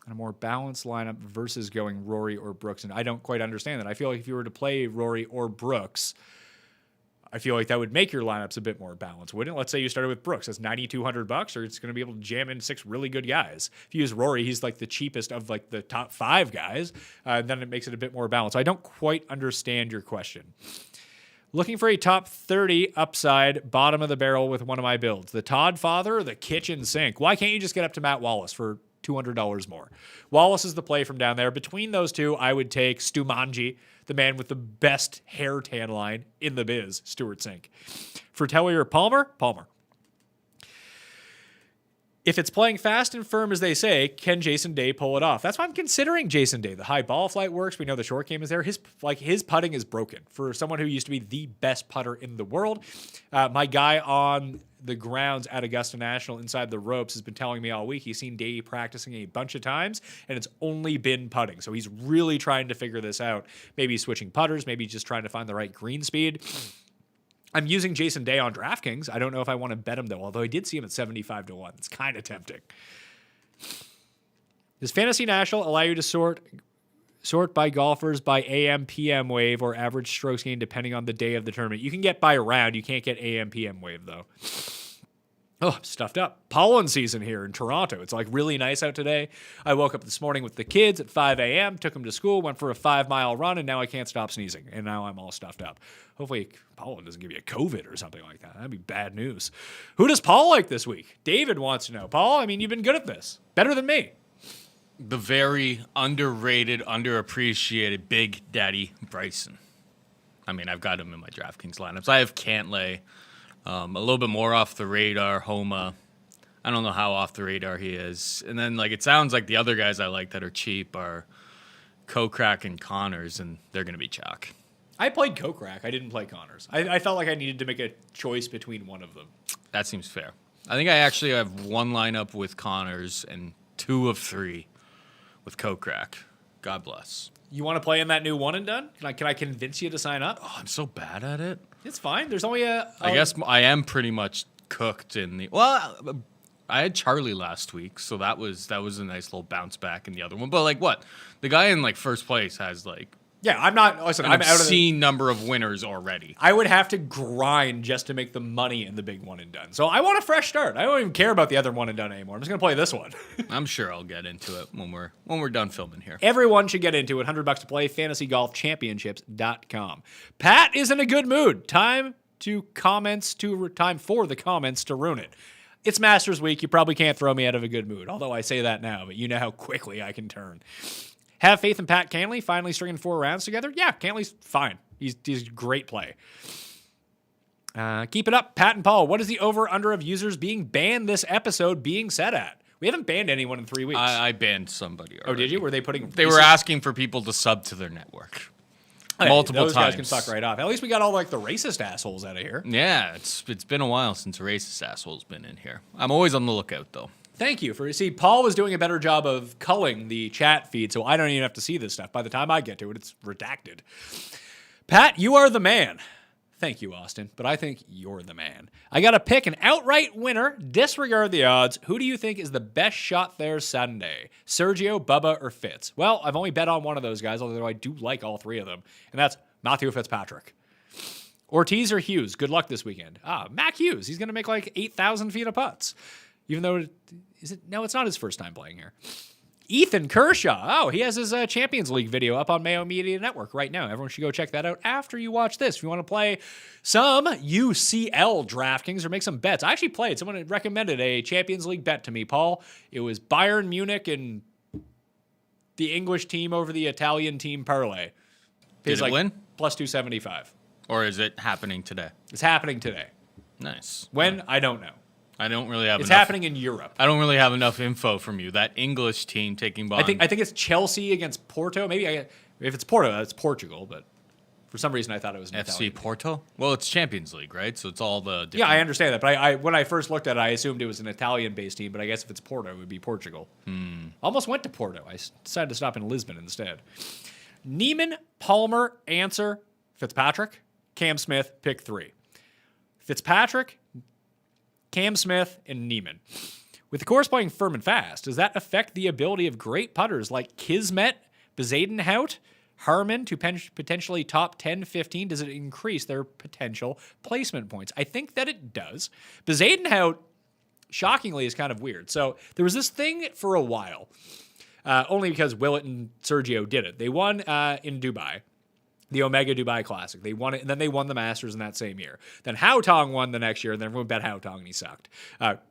A more balanced lineup versus going Rory or Brooks. And I don't quite understand that. I feel like if you were to play Rory or Brooks, I feel like that would make your lineups a bit more balanced, wouldn't it? Let's say you started with Brooks. That's $9,200, or it's going to be able to jam in 6 really good guys. If you use Rory, he's like the cheapest of like the top 5 guys. Then it makes it a bit more balanced. So I don't quite understand your question. Looking for a top 30 upside, bottom of the barrel with one of my builds. The Todd Father or the kitchen sink? Why can't you just get up to Matt Wallace for $200 more? Wallace is the play from down there. Between those two, I would take Stumanji, the man with the best hair tan line in the biz, Stuart Sink. For Telly or Palmer? Palmer. If it's playing fast and firm, as they say, can Jason Day pull it off? That's why I'm considering Jason Day. The high ball flight works. We know the short game is there. His putting is broken. For someone who used to be the best putter in the world, my guy on the grounds at Augusta National inside the ropes has been telling me all week he's seen Day practicing a bunch of times, and it's only been putting. So he's really trying to figure this out. Maybe he's switching putters. Maybe just trying to find the right green speed. I'm using Jason Day on DraftKings. I don't know if I want to bet him, though, although I did see him at 75-1. It's kind of tempting. Does Fantasy National allow you to sort by golfers by AM, PM wave, or average strokes gained depending on the day of the tournament? You can get by round. You can't get AM, PM wave, though. Oh, I'm stuffed up. Pollen season here in Toronto. It's like really nice out today. I woke up this morning with the kids at 5 a.m., took them to school, went for a 5-mile run, and now I can't stop sneezing. And now I'm all stuffed up. Hopefully pollen doesn't give you a COVID or something like that. That'd be bad news. Who does Paul like this week? David wants to know. Paul, I mean, you've been good at this. Better than me. The very underrated, underappreciated Big Daddy Bryson. I mean, I've got him in my DraftKings lineups. I have Cantlay. A little bit more off the radar, Homa. I don't know how off the radar he is. And then, it sounds like the other guys I like that are cheap are Kokrak and Connors, and they're going to be chalk. I played Kokrak. I didn't play Connors. I felt like I needed to make a choice between one of them. That seems fair. I think I actually have one lineup with Connors and 2 of 3 with Kokrak. God bless. You want to play in that new one and done? Can I convince you to sign up? Oh, I'm so bad at it. It's fine. There's only I guess I am pretty much cooked in the. Well, I had Charlie last week, so that was a nice little bounce back in the other one. But what? The guy in first place has yeah. I'm not. Listen, an obscene number of winners already. I would have to grind just to make the money in the big one and done. So I want a fresh start. I don't even care about the other one and done anymore. I'm just gonna play this one. I'm sure I'll get into it when we're done filming here. Everyone should get into it. $100 to play. FantasyGolfChampionships.com. Pat is in a good mood. Time for the comments to ruin it. It's Masters Week. You probably can't throw me out of a good mood. Although I say that now, but you know how quickly I can turn. Have faith in Pat Cantlay finally stringing 4 rounds together? Yeah, Cantlay's fine. He's a great play. Keep it up, Pat and Paul. What is the over-under of users being banned this episode being set at? We haven't banned anyone in 3 weeks. I banned somebody already. Oh, did you? Were they putting... They were asking for people to sub to their network. Multiple those times. Those guys can fuck right off. At least we got all the racist assholes out of here. Yeah, it's been a while since a racist asshole's been in here. I'm always on the lookout, though. Thank you. Paul was doing a better job of culling the chat feed, so I don't even have to see this stuff. By the time I get to it, it's redacted. Pat, you are the man. Thank you, Austin, but I think you're the man. I got to pick an outright winner. Disregard the odds. Who do you think is the best shot there Sunday? Sergio, Bubba, or Fitz? Well, I've only bet on one of those guys, although I do like all 3 of them, and that's Matthew Fitzpatrick. Ortiz or Hughes? Good luck this weekend. Mac Hughes. He's going to make 8,000 feet of putts. Even though, no, it's not his first time playing here. Ethan Kershaw. Oh, he has his Champions League video up on Mayo Media Network right now. Everyone should go check that out after you watch this. If you want to play some UCL DraftKings or make some bets. I actually played. Someone had recommended a Champions League bet to me, Paul. It was Bayern Munich and the English team over the Italian team parlay. Did it win? Plus 275. Or is it happening today? It's happening today. Nice. When? I don't know. I don't really have It's enough. happening in Europe. I don't really have enough info from you. That English team taking Bond. I think it's Chelsea against Porto. Maybe if it's Porto, that's Portugal. But for some reason, I thought it was an FC Italian. Porto? Well, it's Champions League, right? So it's all the different... Yeah, I understand that. But I when I first looked at it, I assumed it was an Italian-based team. But I guess if it's Porto, it would be Portugal. Almost went to Porto. I decided to stop in Lisbon instead. Neiman, Palmer, Answer, Fitzpatrick, Cam Smith, pick 3. Fitzpatrick, Cam Smith, and Neiman. With the course playing firm and fast, does that affect the ability of great putters like Kismet, Bezadenhout, Harmon to potentially top 10, 15? Does it increase their potential placement points? I think that it does. Bezadenhout, shockingly, is kind of weird. So there was this thing for a while, only because Willett and Sergio did it. They won in Dubai. The Omega Dubai Classic. They won it, and then they won the Masters in that same year. Then Haotong won the next year, and then everyone bet Haotong, and he sucked.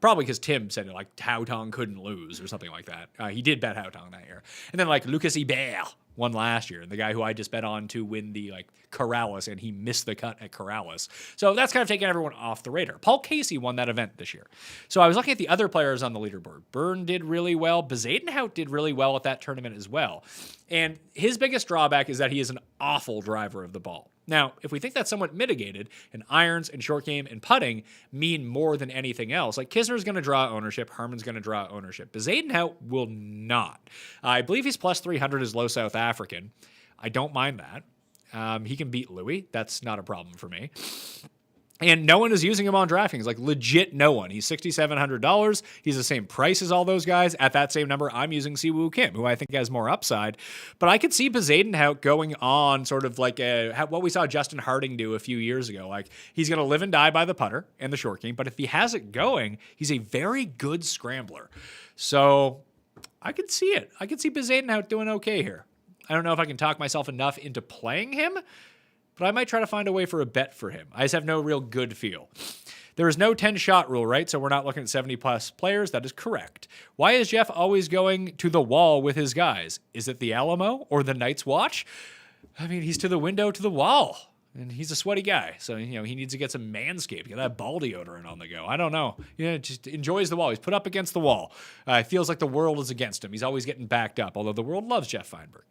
Probably because Tim said, like, Haotong couldn't lose or something like that. He did bet Haotong that year. And then, like, Lucas Hebert won last year, the guy who I just bet on to win the, like, Corrales, and he missed the cut at Corrales. So that's kind of taking everyone off the radar. Paul Casey won that event this year. So I was looking at the other players on the leaderboard. Byrne did really well. Bezadenhout did really well at that tournament as well. And his biggest drawback is that he is an awful driver of the ball. Now, if we think that's somewhat mitigated, and irons and short game and putting mean more than anything else, like Kisner's going to draw ownership, Harmon's going to draw ownership. Bezadenhout will not. I believe he's plus 300 as low South African. I don't mind that. He can beat Louis. That's not a problem for me. And no one is using him on DraftKings, like legit no one. He's $6,700. He's the same price as all those guys. At that same number, I'm using Siwoo Kim, who I think has more upside. But I could see Bezadenhout going on sort of like what we saw Justin Harding do a few years ago. Like, he's going to live and die by the putter and the short game. But if he has it going, he's a very good scrambler. So I could see it. I could see Bezadenhout doing okay here. I don't know if I can talk myself enough into playing him, but I might try to find a way for a bet for him. I just have no real good feel. There is no 10-shot rule, right? So we're not looking at 70-plus players. That is correct. Why is Jeff always going to the wall with his guys? Is it the Alamo or the Night's Watch? I mean, he's to the window, to the wall. And he's a sweaty guy. So, he needs to get some Manscaped, get that ball deodorant on the go. I don't know. Just enjoys the wall. He's put up against the wall. Feels like the world is against him. He's always getting backed up, although the world loves Jeff Feinberg.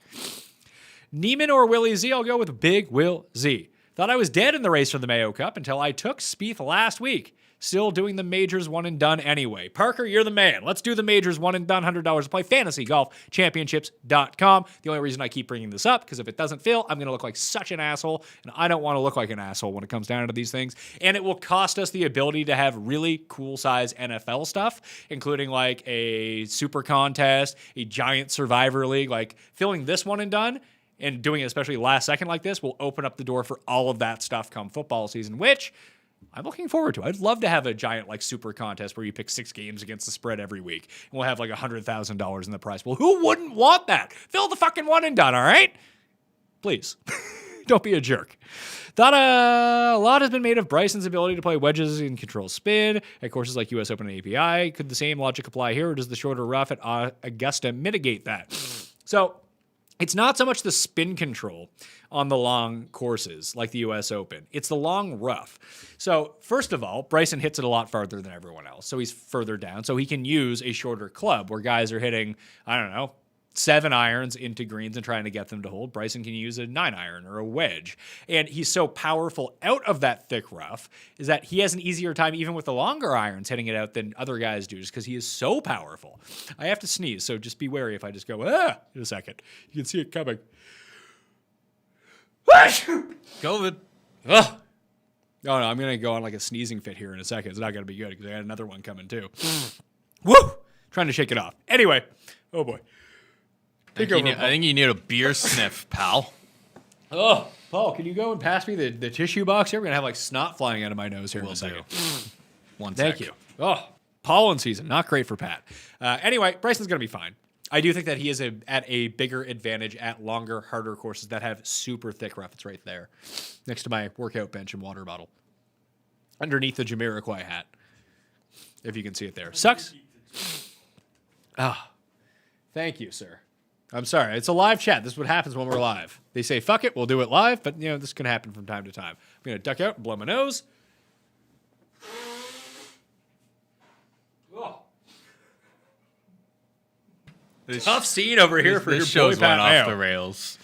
Neiman or Willie Z? I'll go with Big Will Z. Thought I was dead in the race for the Mayo Cup until I took Spieth last week. Still doing the majors one and done anyway. Parker, you're the man. Let's do the majors one and done. $100 to play fantasygolfchampionships.com. The only reason I keep bringing this up, because if it doesn't fill, I'm going to look like such an asshole, and I don't want to look like an asshole when it comes down to these things. And it will cost us the ability to have really cool size NFL stuff, including like a super contest, a giant survivor league. Like, filling this one and done and doing it especially last second like this will open up the door for all of that stuff come football season, which I'm looking forward to. I'd love to have a giant like super contest where you pick 6 games against the spread every week, and we'll have like $100,000 in the prize pool. Who wouldn't want that? Fill the fucking one and done, all right? Please. Don't be a jerk. Thought a lot has been made of Bryson's ability to play wedges and control spin at courses like US Open and API. Could the same logic apply here, or does the shorter rough at Augusta mitigate that? So it's not so much the spin control on the long courses like the US Open. It's the long rough. So first of all, Bryson hits it a lot farther than everyone else. So he's further down. So he can use a shorter club where guys are hitting, 7 irons into greens and trying to get them to hold. Bryson can use a 9 iron or a wedge. And he's so powerful out of that thick rough is that he has an easier time, even with the longer irons, hitting it out than other guys do, just because he is so powerful. I have to sneeze, so just be wary if I just go, in a second. You can see it coming. COVID. Oh, no, I'm going to go on like a sneezing fit here in a second. It's not going to be good because I got another one coming too. Woo! Trying to shake it off. Anyway, oh boy. I think you need a beer sniff, pal. Oh, Paul, can you go and pass me the tissue box here? We're going to have like snot flying out of my nose here in a second. Thank you. Oh, pollen season. Not great for Pat. Anyway, Bryson's going to be fine. I do think that he is at a bigger advantage at longer, harder courses that have super thick rough. It's right there next to my workout bench and water bottle. Underneath the Jamiroquai hat, if you can see it there. Sucks. Ah, thank you, sir. I'm sorry. It's a live chat. This is what happens when we're live. They say, fuck it, we'll do it live, but, this can happen from time to time. I'm going to duck out and blow my nose. Oh. Tough scene over here for your boy Pat Mayo. Off the rails.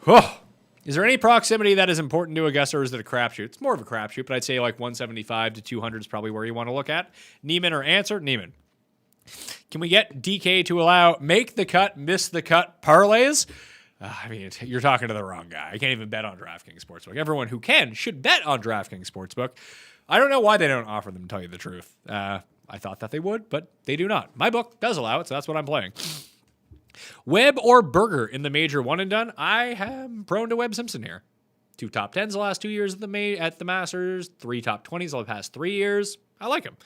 Oh. Is there any proximity that is important to Augusta, or is it a crapshoot? It's more of a crapshoot, but I'd say like 175 to 200 is probably where you want to look at. Neiman or answer? Neiman. Can we get DK to allow make the cut, miss the cut parlays? You're talking to the wrong guy. I can't even bet on DraftKings Sportsbook. Everyone who can should bet on DraftKings Sportsbook. I don't know why they don't offer them, to tell you the truth. I thought that they would, but they do not. My book does allow it, so that's what I'm playing. Webb or Berger in the major one and done? I am prone to Webb Simpson here. 2 top 10s the last 2 years at the Masters, 3 top 20s the past 3 years. I like him.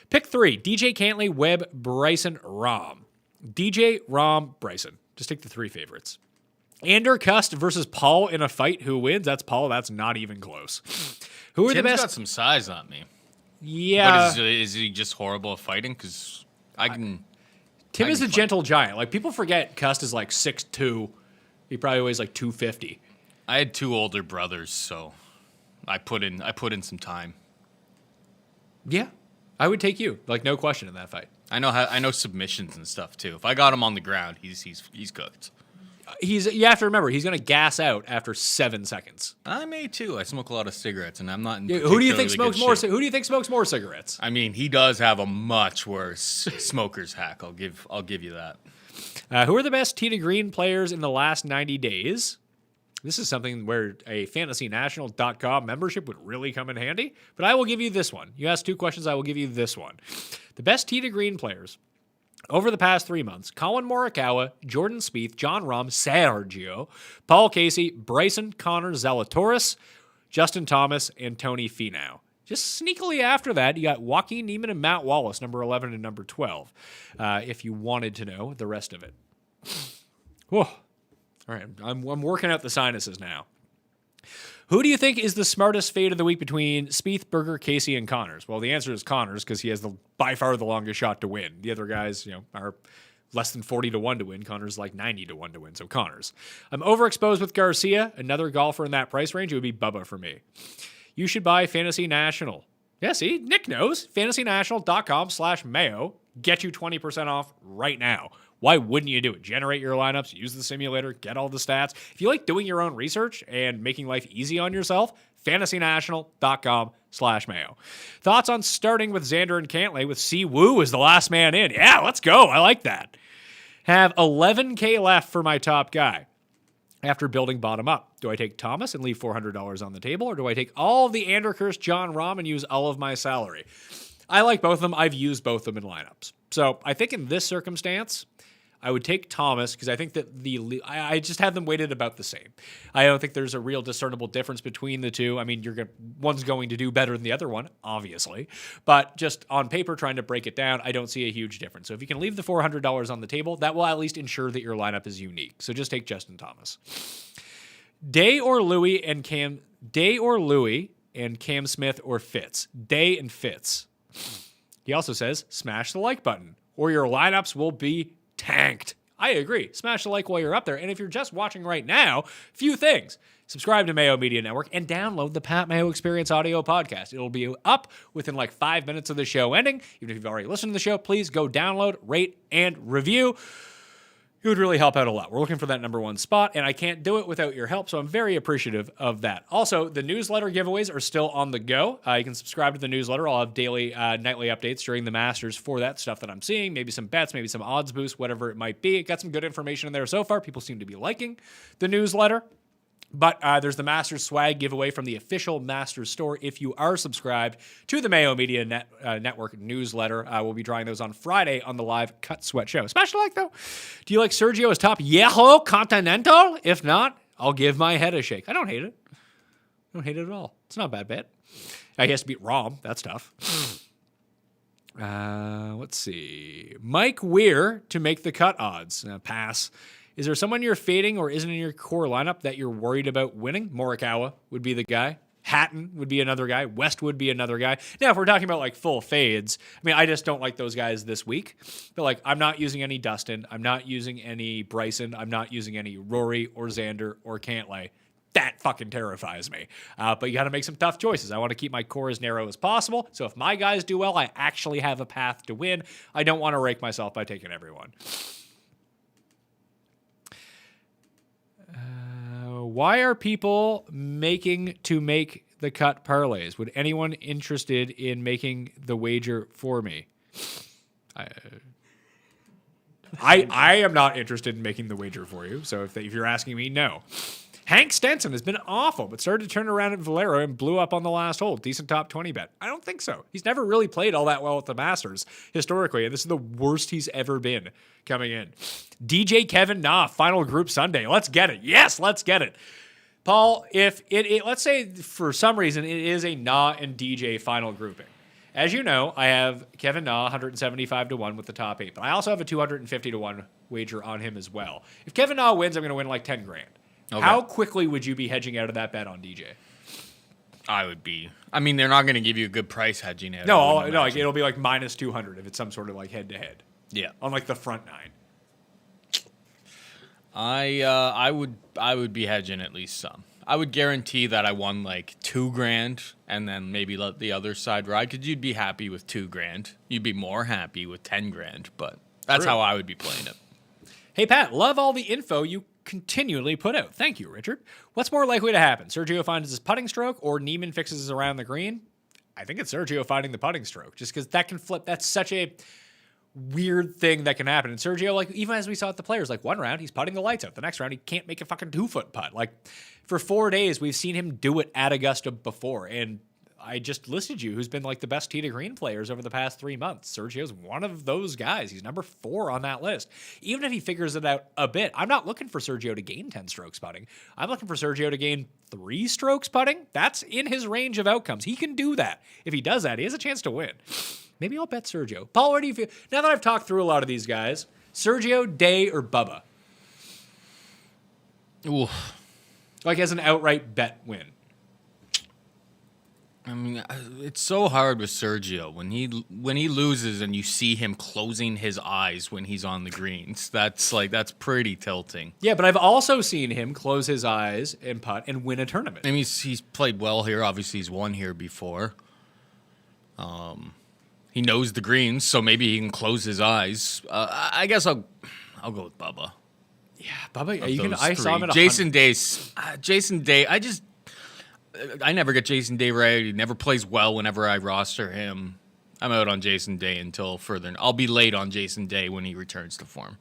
Pick 3, DJ Cantlay, Webb, Bryson, Rahm. DJ, Rahm, Bryson. Just take the 3 favorites. Ander Cust versus Paul in a fight. Who wins? That's Paul. That's not even close. Who are Tim's the best? got some size on me. Yeah. But is he just horrible at fighting? Because Tim is a gentle giant. Like, people forget Cust is like 6'2". He probably weighs like 250. I had 2 older brothers, so I put in some time. Yeah. I would take you. Like, no question in that fight. I know submissions and stuff too. If I got him on the ground, he's cooked. You have to remember, he's going to gas out after 7 seconds. I may too. I smoke a lot of cigarettes, and I'm not. Who do you think smokes more? Who do you think smokes more cigarettes? I mean, he does have a much worse smoker's hack. I'll give you that. Who are the best tee to green players in the last 90 days? This is something where a fantasynational.com membership would really come in handy, but I will give you this one. You asked 2 questions, I will give you this one. The best tee to green players over the past 3 months: Colin Morikawa, Jordan Spieth, John Rahm, Sergio, Paul Casey, Bryson, Connor, Zalatoris, Justin Thomas, and Tony Finau. Just sneakily after that, you got Joaquin Niemann and Matt Wallace, number 11 and number 12, if you wanted to know the rest of it. Whoa. All right, I'm working out the sinuses now. Who do you think is the smartest fade of the week between Spieth, Berger, Casey, and Connors? Well, the answer is Connors, because he has by far the longest shot to win. The other guys, are less than 40 to 1 to win. Connors like 90 to 1 to win. So Connors. I'm overexposed with Garcia. Another golfer in that price range, it would be Bubba for me. You should buy Fantasy National. Yeah, see, Nick knows. FantasyNational.com/Mayo. Get you 20% off right now. Why wouldn't you do it? Generate your lineups, use the simulator, get all the stats. If you like doing your own research and making life easy on yourself, FantasyNational.com/Mayo. Thoughts on starting with Xander and Cantlay with Si Woo as the last man in? Yeah, let's go. I like that. Have $11K left for my top guy. After building bottom up, do I take Thomas and leave $400 on the table, or do I take all the Anderkirst, John Rahm, and use all of my salary? I like both of them. I've used both of them in lineups. So I think in this circumstance, I would take Thomas, because I think that I just have them weighted about the same. I don't think there's a real discernible difference between the two. I mean, one's going to do better than the other one, obviously. But just on paper, trying to break it down, I don't see a huge difference. So if you can leave the $400 on the table, that will at least ensure that your lineup is unique. So just take Justin Thomas. Day or Louis and Cam Smith or Fitz. Day and Fitz. He also says, smash the like button, or your lineups will be tanked. I agree. Smash the like while you're up there. And if you're just watching right now, few things. Subscribe to Mayo Media Network and download the Pat Mayo Experience audio podcast. It'll be up within like 5 minutes of the show ending. Even if you've already listened to the show, please go download, rate, and review. It would really help out a lot. We're looking for that number 1 spot, and I can't do it without your help, so I'm very appreciative of that. Also, the newsletter giveaways are still on the go. You can subscribe to the newsletter. I'll have daily, nightly updates during the Masters for that stuff that I'm seeing, maybe some bets, maybe some odds boosts, whatever it might be. It got some good information in there so far. People seem to be liking the newsletter. But there's the Masters swag giveaway from the official Masters store. If you are subscribed to the Mayo Media Network newsletter, we'll be drawing those on Friday on the live Cut Sweat show. Smash the like, though. Do you like Sergio as top Yellow Continental? If not, I'll give my head a shake. I don't hate it. I don't hate it at all. It's not a bad bet. He has to beat Rahm. That's tough. Let's see. Mike Weir to make the cut odds. Pass. Is there someone you're fading or isn't in your core lineup that you're worried about winning? Morikawa would be the guy. Hatton would be another guy. West would be another guy. Now, if we're talking about like full fades, I mean, I just don't like those guys this week. But like, I'm not using any Dustin. I'm not using any Bryson. I'm not using any Rory or Xander or Cantlay. That fucking terrifies me. But you got to make some tough choices. I want to keep my core as narrow as possible. So if my guys do well, I actually have a path to win. I don't want to rake myself by taking everyone. Why are people making the cut parlays? Would anyone interested in making the wager for me? I am not interested in making the wager for you. So if you're asking me, no. Hank Stenson has been awful, but started to turn around at Valero and blew up on the last hole. Decent top 20 bet. I don't think so. He's never really played all that well at the Masters historically, and this is the worst he's ever been coming in. DJ Kevin Na, final group Sunday. Let's get it. Yes, let's get it. Paul, if let's say for some reason it is a Na and DJ final grouping. As you know, I have Kevin Na 175 to 1 with the top 8, but I also have a 250 to 1 wager on him as well. If Kevin Na wins, I'm going to win like 10 grand. Okay. How quickly would you be hedging out of that bet on DJ? I would be. I mean, they're not going to give you a good price hedging out. No, like it'll be like minus 200 if it's some sort of like head to head. Yeah, on like the front nine. I would be hedging at least some. I would guarantee that I won like 2 grand and then maybe let the other side ride. Because you'd be happy with 2 grand. You'd be more happy with 10 grand. But that's how I would be playing it. Hey Pat, love all the info you continually put out. Thank you, Richard. What's more likely to happen? Sergio finds his putting stroke or Neiman fixes his around the green? I think it's Sergio finding the putting stroke, just because that can flip. That's such a weird thing that can happen. And Sergio, like, even as we saw at the Players, like one round he's putting the lights out. The next round he can't make a fucking 2-foot putt. Like for 4 days we've seen him do it at Augusta before. And I just listed you who's been like the best tee to green players over the past 3 months. Sergio's one of those guys. He's number 4 on that list. Even if he figures it out a bit, I'm not looking for Sergio to gain 10 strokes putting. I'm looking for Sergio to gain 3 strokes putting. That's in his range of outcomes. He can do that. If he does that, he has a chance to win. Maybe I'll bet Sergio. Paul, where do you feel? Now that I've talked through a lot of these guys, Sergio, Day, or Bubba? Ooh. Like as an outright bet win. I mean, it's so hard with Sergio when he loses and you see him closing his eyes when he's on the greens. That's pretty tilting. Yeah, but I've also seen him close his eyes and putt and win a tournament. I mean, he's played well here. Obviously, he's won here before. He knows the greens, so maybe he can close his eyes. I guess I'll go with Bubba. Yeah, Bubba. I saw him at Jason Day. I never get Jason Day right. He never plays well whenever I roster him. I'm out on Jason Day until further. I'll be late on Jason Day when he returns to form.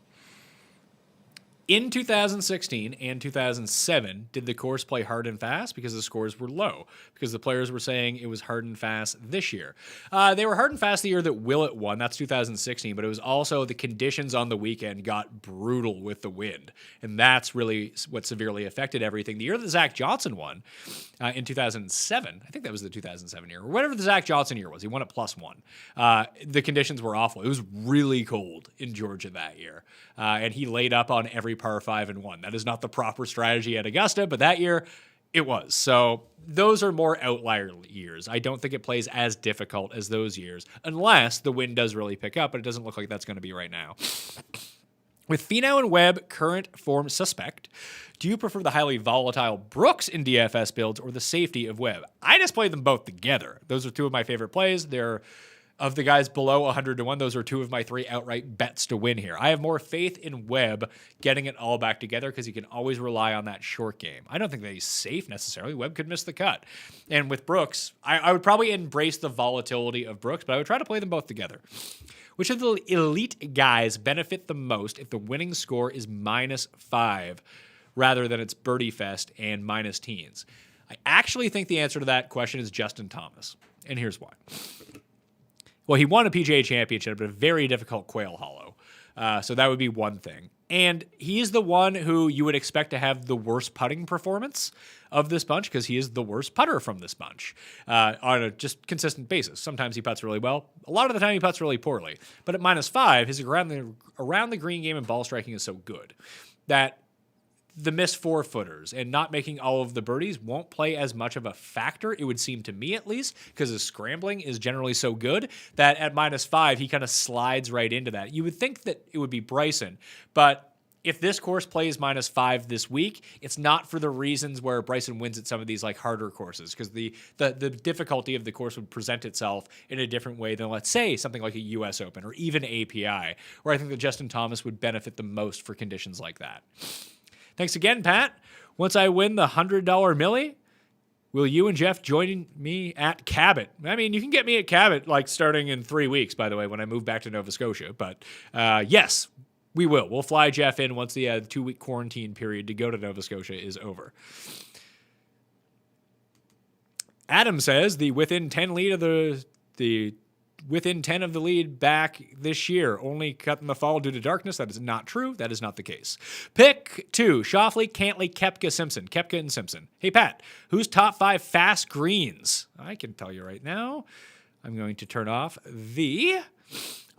In 2016 and 2007, did the course play hard and fast because the scores were low? Because the players were saying it was hard and fast this year. They were hard and fast the year that Willett won. That's 2016. But it was also the conditions on the weekend got brutal with the wind. And that's really what severely affected everything. The year that Zach Johnson won in 2007, I think that was the 2007 year, or whatever the Zach Johnson year was. He won at +1. The conditions were awful. It was really cold in Georgia that year. And he laid up on every par 5 and won. That is not the proper strategy at Augusta, but that year it was. So those are more outlier years. I don't think it plays as difficult as those years, unless the wind does really pick up, but it doesn't look like that's going to be right now. With Finau and Webb current form suspect, do you prefer the highly volatile Brooks in DFS builds or the safety of Webb? I just play them both together. Those are 2 of my favorite plays. They're of the guys below 100 to 1, those are 2 of my 3 outright bets to win here. I have more faith in Webb getting it all back together because he can always rely on that short game. I don't think that he's safe necessarily. Webb could miss the cut. And with Brooks, I would probably embrace the volatility of Brooks, but I would try to play them both together. Which of the elite guys benefit the most if the winning score is -5 rather than it's birdie fest and minus teens? I actually think the answer to that question is Justin Thomas. And here's why. Well, he won a PGA championship at a very difficult Quail Hollow. So that would be one thing. And he's the one who you would expect to have the worst putting performance of this bunch because he is the worst putter from this bunch on a just consistent basis. Sometimes he putts really well. A lot of the time he putts really poorly. But at -5, his around the green game and ball striking is so good that the missed 4-footers and not making all of the birdies won't play as much of a factor, it would seem to me at least, because his scrambling is generally so good that at -5, he kind of slides right into that. You would think that it would be Bryson, but if this course plays -5 this week, it's not for the reasons where Bryson wins at some of these like harder courses, because the difficulty of the course would present itself in a different way than, let's say, something like a US Open or even API, where I think that Justin Thomas would benefit the most for conditions like that. Thanks again, Pat. Once I win the $100 milli, will you and Jeff join me at Cabot? I mean, you can get me at Cabot like starting in 3 weeks, by the way, when I move back to Nova Scotia. But yes, we will. We'll fly Jeff in once the 2-week quarantine period to go to Nova Scotia is over. Adam says the within 10 lead of the within 10 of the lead back this year, only cut in the fall due to darkness. That is not true. That is not the case. Pick 2, Schauffele, Cantley, Koepka, Simpson. Koepka and Simpson. Hey, Pat, who's top 5 fast greens? I can tell you right now. I'm going to turn off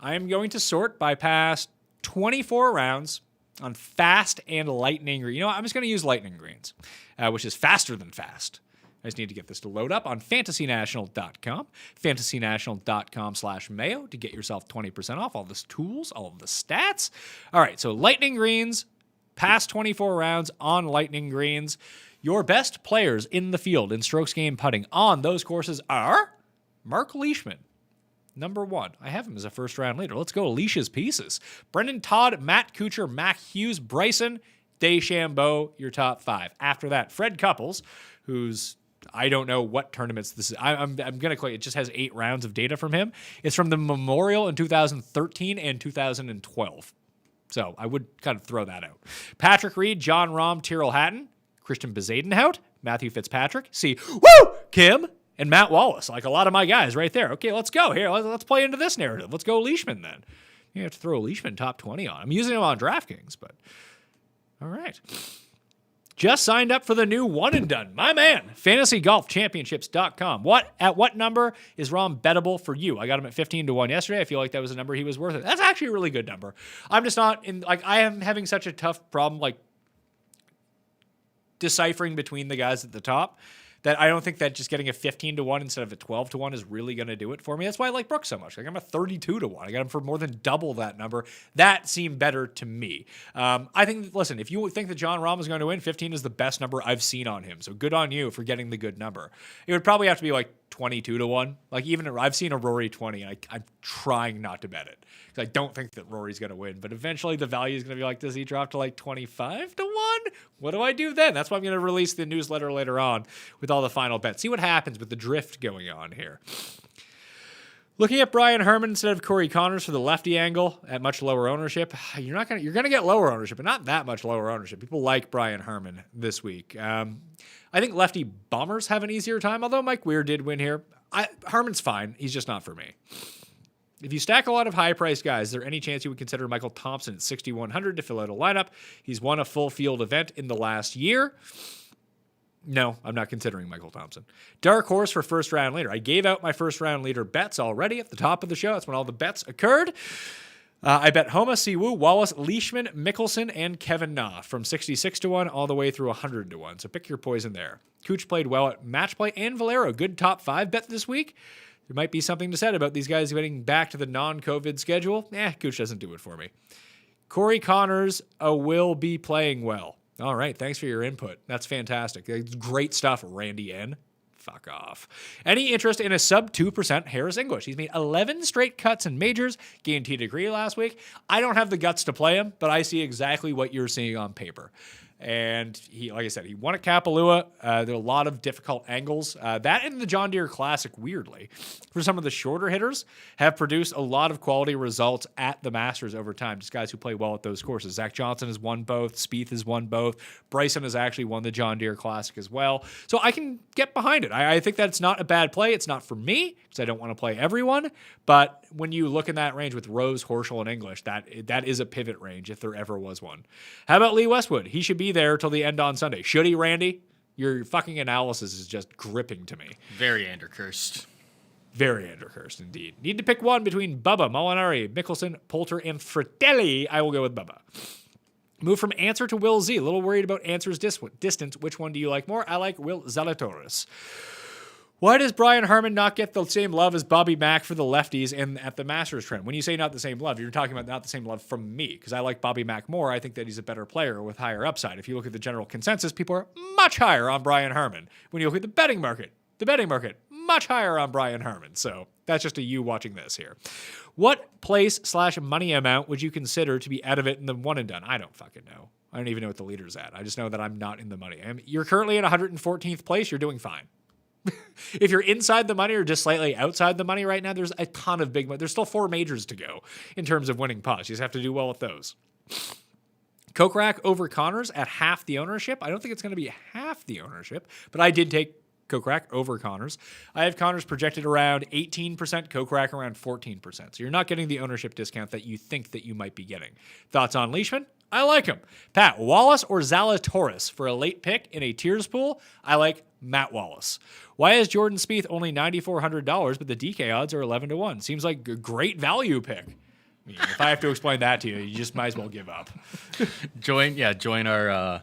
I am going to sort by past 24 rounds on fast and lightning green. You know what? I'm just going to use lightning greens, which is faster than fast. I just need to get this to load up on fantasynational.com, fantasynational.com/Mayo to get yourself 20% off all the tools, all of the stats. All right, so lightning greens, past 24 rounds on lightning greens. Your best players in the field in strokes gained putting on those courses are Mark Leishman, number 1. I have him as a first-round leader. Let's go Leish's pieces. Brendan Todd, Matt Kuchar, Mac Hughes, Bryson, DeChambeau, your top 5. After that, Fred Couples, who's I don't know what tournaments this is. I'm going to claim it just has 8 rounds of data from him. It's from the Memorial in 2013 and 2012. So I would kind of throw that out. Patrick Reed, John Rahm, Tyrrell Hatton, Christian Bezadenhout, Matthew Fitzpatrick, Kim, and Matt Wallace. Like a lot of my guys right there. Okay, let's go. Here, let's play into this narrative. Let's go Leishman then. You have to throw Leishman top 20 on. I'm using him on DraftKings, but all right. Just signed up for the new one and done. My man, fantasygolfchampionships.com. At what number is Rahm bettable for you? I got him at 15-1 yesterday. I feel like that was a number he was worth it. That's actually a really good number. I'm just not in, like, I am having such a tough problem, like, deciphering between the guys at the top that I don't think that just getting a 15-1 instead of a 12-1 is really going to do it for me. That's why I like Brooks so much. Like, I'm a 32-1. I got him for more than double that number. That seemed better to me. I think, listen, if you think that John Rahm is going to win, 15 is the best number I've seen on him. So good on you for getting the good number. It would probably have to be like 22-1. Like, even I've seen a Rory 20, and I'm trying not to bet it because I don't think that Rory's going to win. But eventually the value is going to be like, does he drop to like 25-1? What do I do then? That's why I'm going to release the newsletter later on with all the final bets. See what happens with the drift going on here. Looking at Brian Herman instead of Corey Connors for the lefty angle at much lower ownership. You're going to get lower ownership, but not that much lower ownership. People like Brian Herman this week. I think lefty bombers have an easier time, although Mike Weir did win here. Herman's fine. He's just not for me. If you stack a lot of high-priced guys, is there any chance you would consider Michael Thompson at 6,100 to fill out a lineup? He's won a full field event in the last year. No, I'm not considering Michael Thompson. Dark horse for first-round leader. I gave out my first-round leader bets already at the top of the show. That's when all the bets occurred. I bet Homa, Siwoo, Wallace, Leishman, Mickelson, and Kevin Na from 66-1 all the way through 100-1. So pick your poison there. Cooch played well at match play, and Valero, good top 5 bet this week. There might be something to said about these guys getting back to the non-COVID schedule. Cooch doesn't do it for me. Corey Connors will be playing well. All right, thanks for your input. That's fantastic. It's great stuff, Randy N. Fuck off. Any interest in a sub 2% Harris English? He's made 11 straight cuts in majors, gained T degree last week. I don't have the guts to play him, but I see exactly what you're seeing on paper. And he, like I said, he won at Kapalua. There are a lot of difficult angles. That and the John Deere Classic, weirdly, for some of the shorter hitters, have produced a lot of quality results at the Masters over time. Just guys who play well at those courses. Zach Johnson has won both. Spieth has won both. Bryson has actually won the John Deere Classic as well. So I can get behind it. I think that it's not a bad play. It's not for me because I don't want to play everyone. But when you look in that range with Rose, Horschel, and English, that is a pivot range if there ever was one. How about Lee Westwood? He should be there till the end on Sunday. Should he, Randy? Your fucking analysis is just gripping to me. Very undercursed. Very undercursed indeed. Need to pick one between Bubba, Molinari, Mickelson, Poulter, and Fratelli. I will go with Bubba. Move from Answer to Will Z. A little worried about Answer's distance. Which one do you like more? I like Will Zalatoris. Why does Brian Harman not get the same love as Bobby Mack for the lefties and at the Masters trend? When you say not the same love, you're talking about not the same love from me, because I like Bobby Mack more. I think that he's a better player with higher upside. If you look at the general consensus, people are much higher on Brian Harman. When you look at the betting market, much higher on Brian Harman. So that's just a you watching this here. What place/money amount would you consider to be out of it in the one and done? I don't fucking know. I don't even know what the leader's at. I just know that I'm not in the money. You're currently in 114th place. You're doing fine. If you're inside the money or just slightly outside the money right now, there's a ton of big money. There's still 4 majors to go in terms of winning pots. You just have to do well with those. Kokrak over Connors at half the ownership. I don't think it's going to be half the ownership, but I did take Kokrak over Connors. I have Connors projected around 18%, Kokrak around 14%. So you're not getting the ownership discount that you think that you might be getting. Thoughts on Leishman? I like him. Pat, Wallace or Zalatoris for a late pick in a tiers pool? I like Matt Wallace. Why is Jordan Spieth only $9,400, but the DK odds are 11-1? Seems like a great value pick. I mean, if I have to explain that to you, you just might as well give up. Join our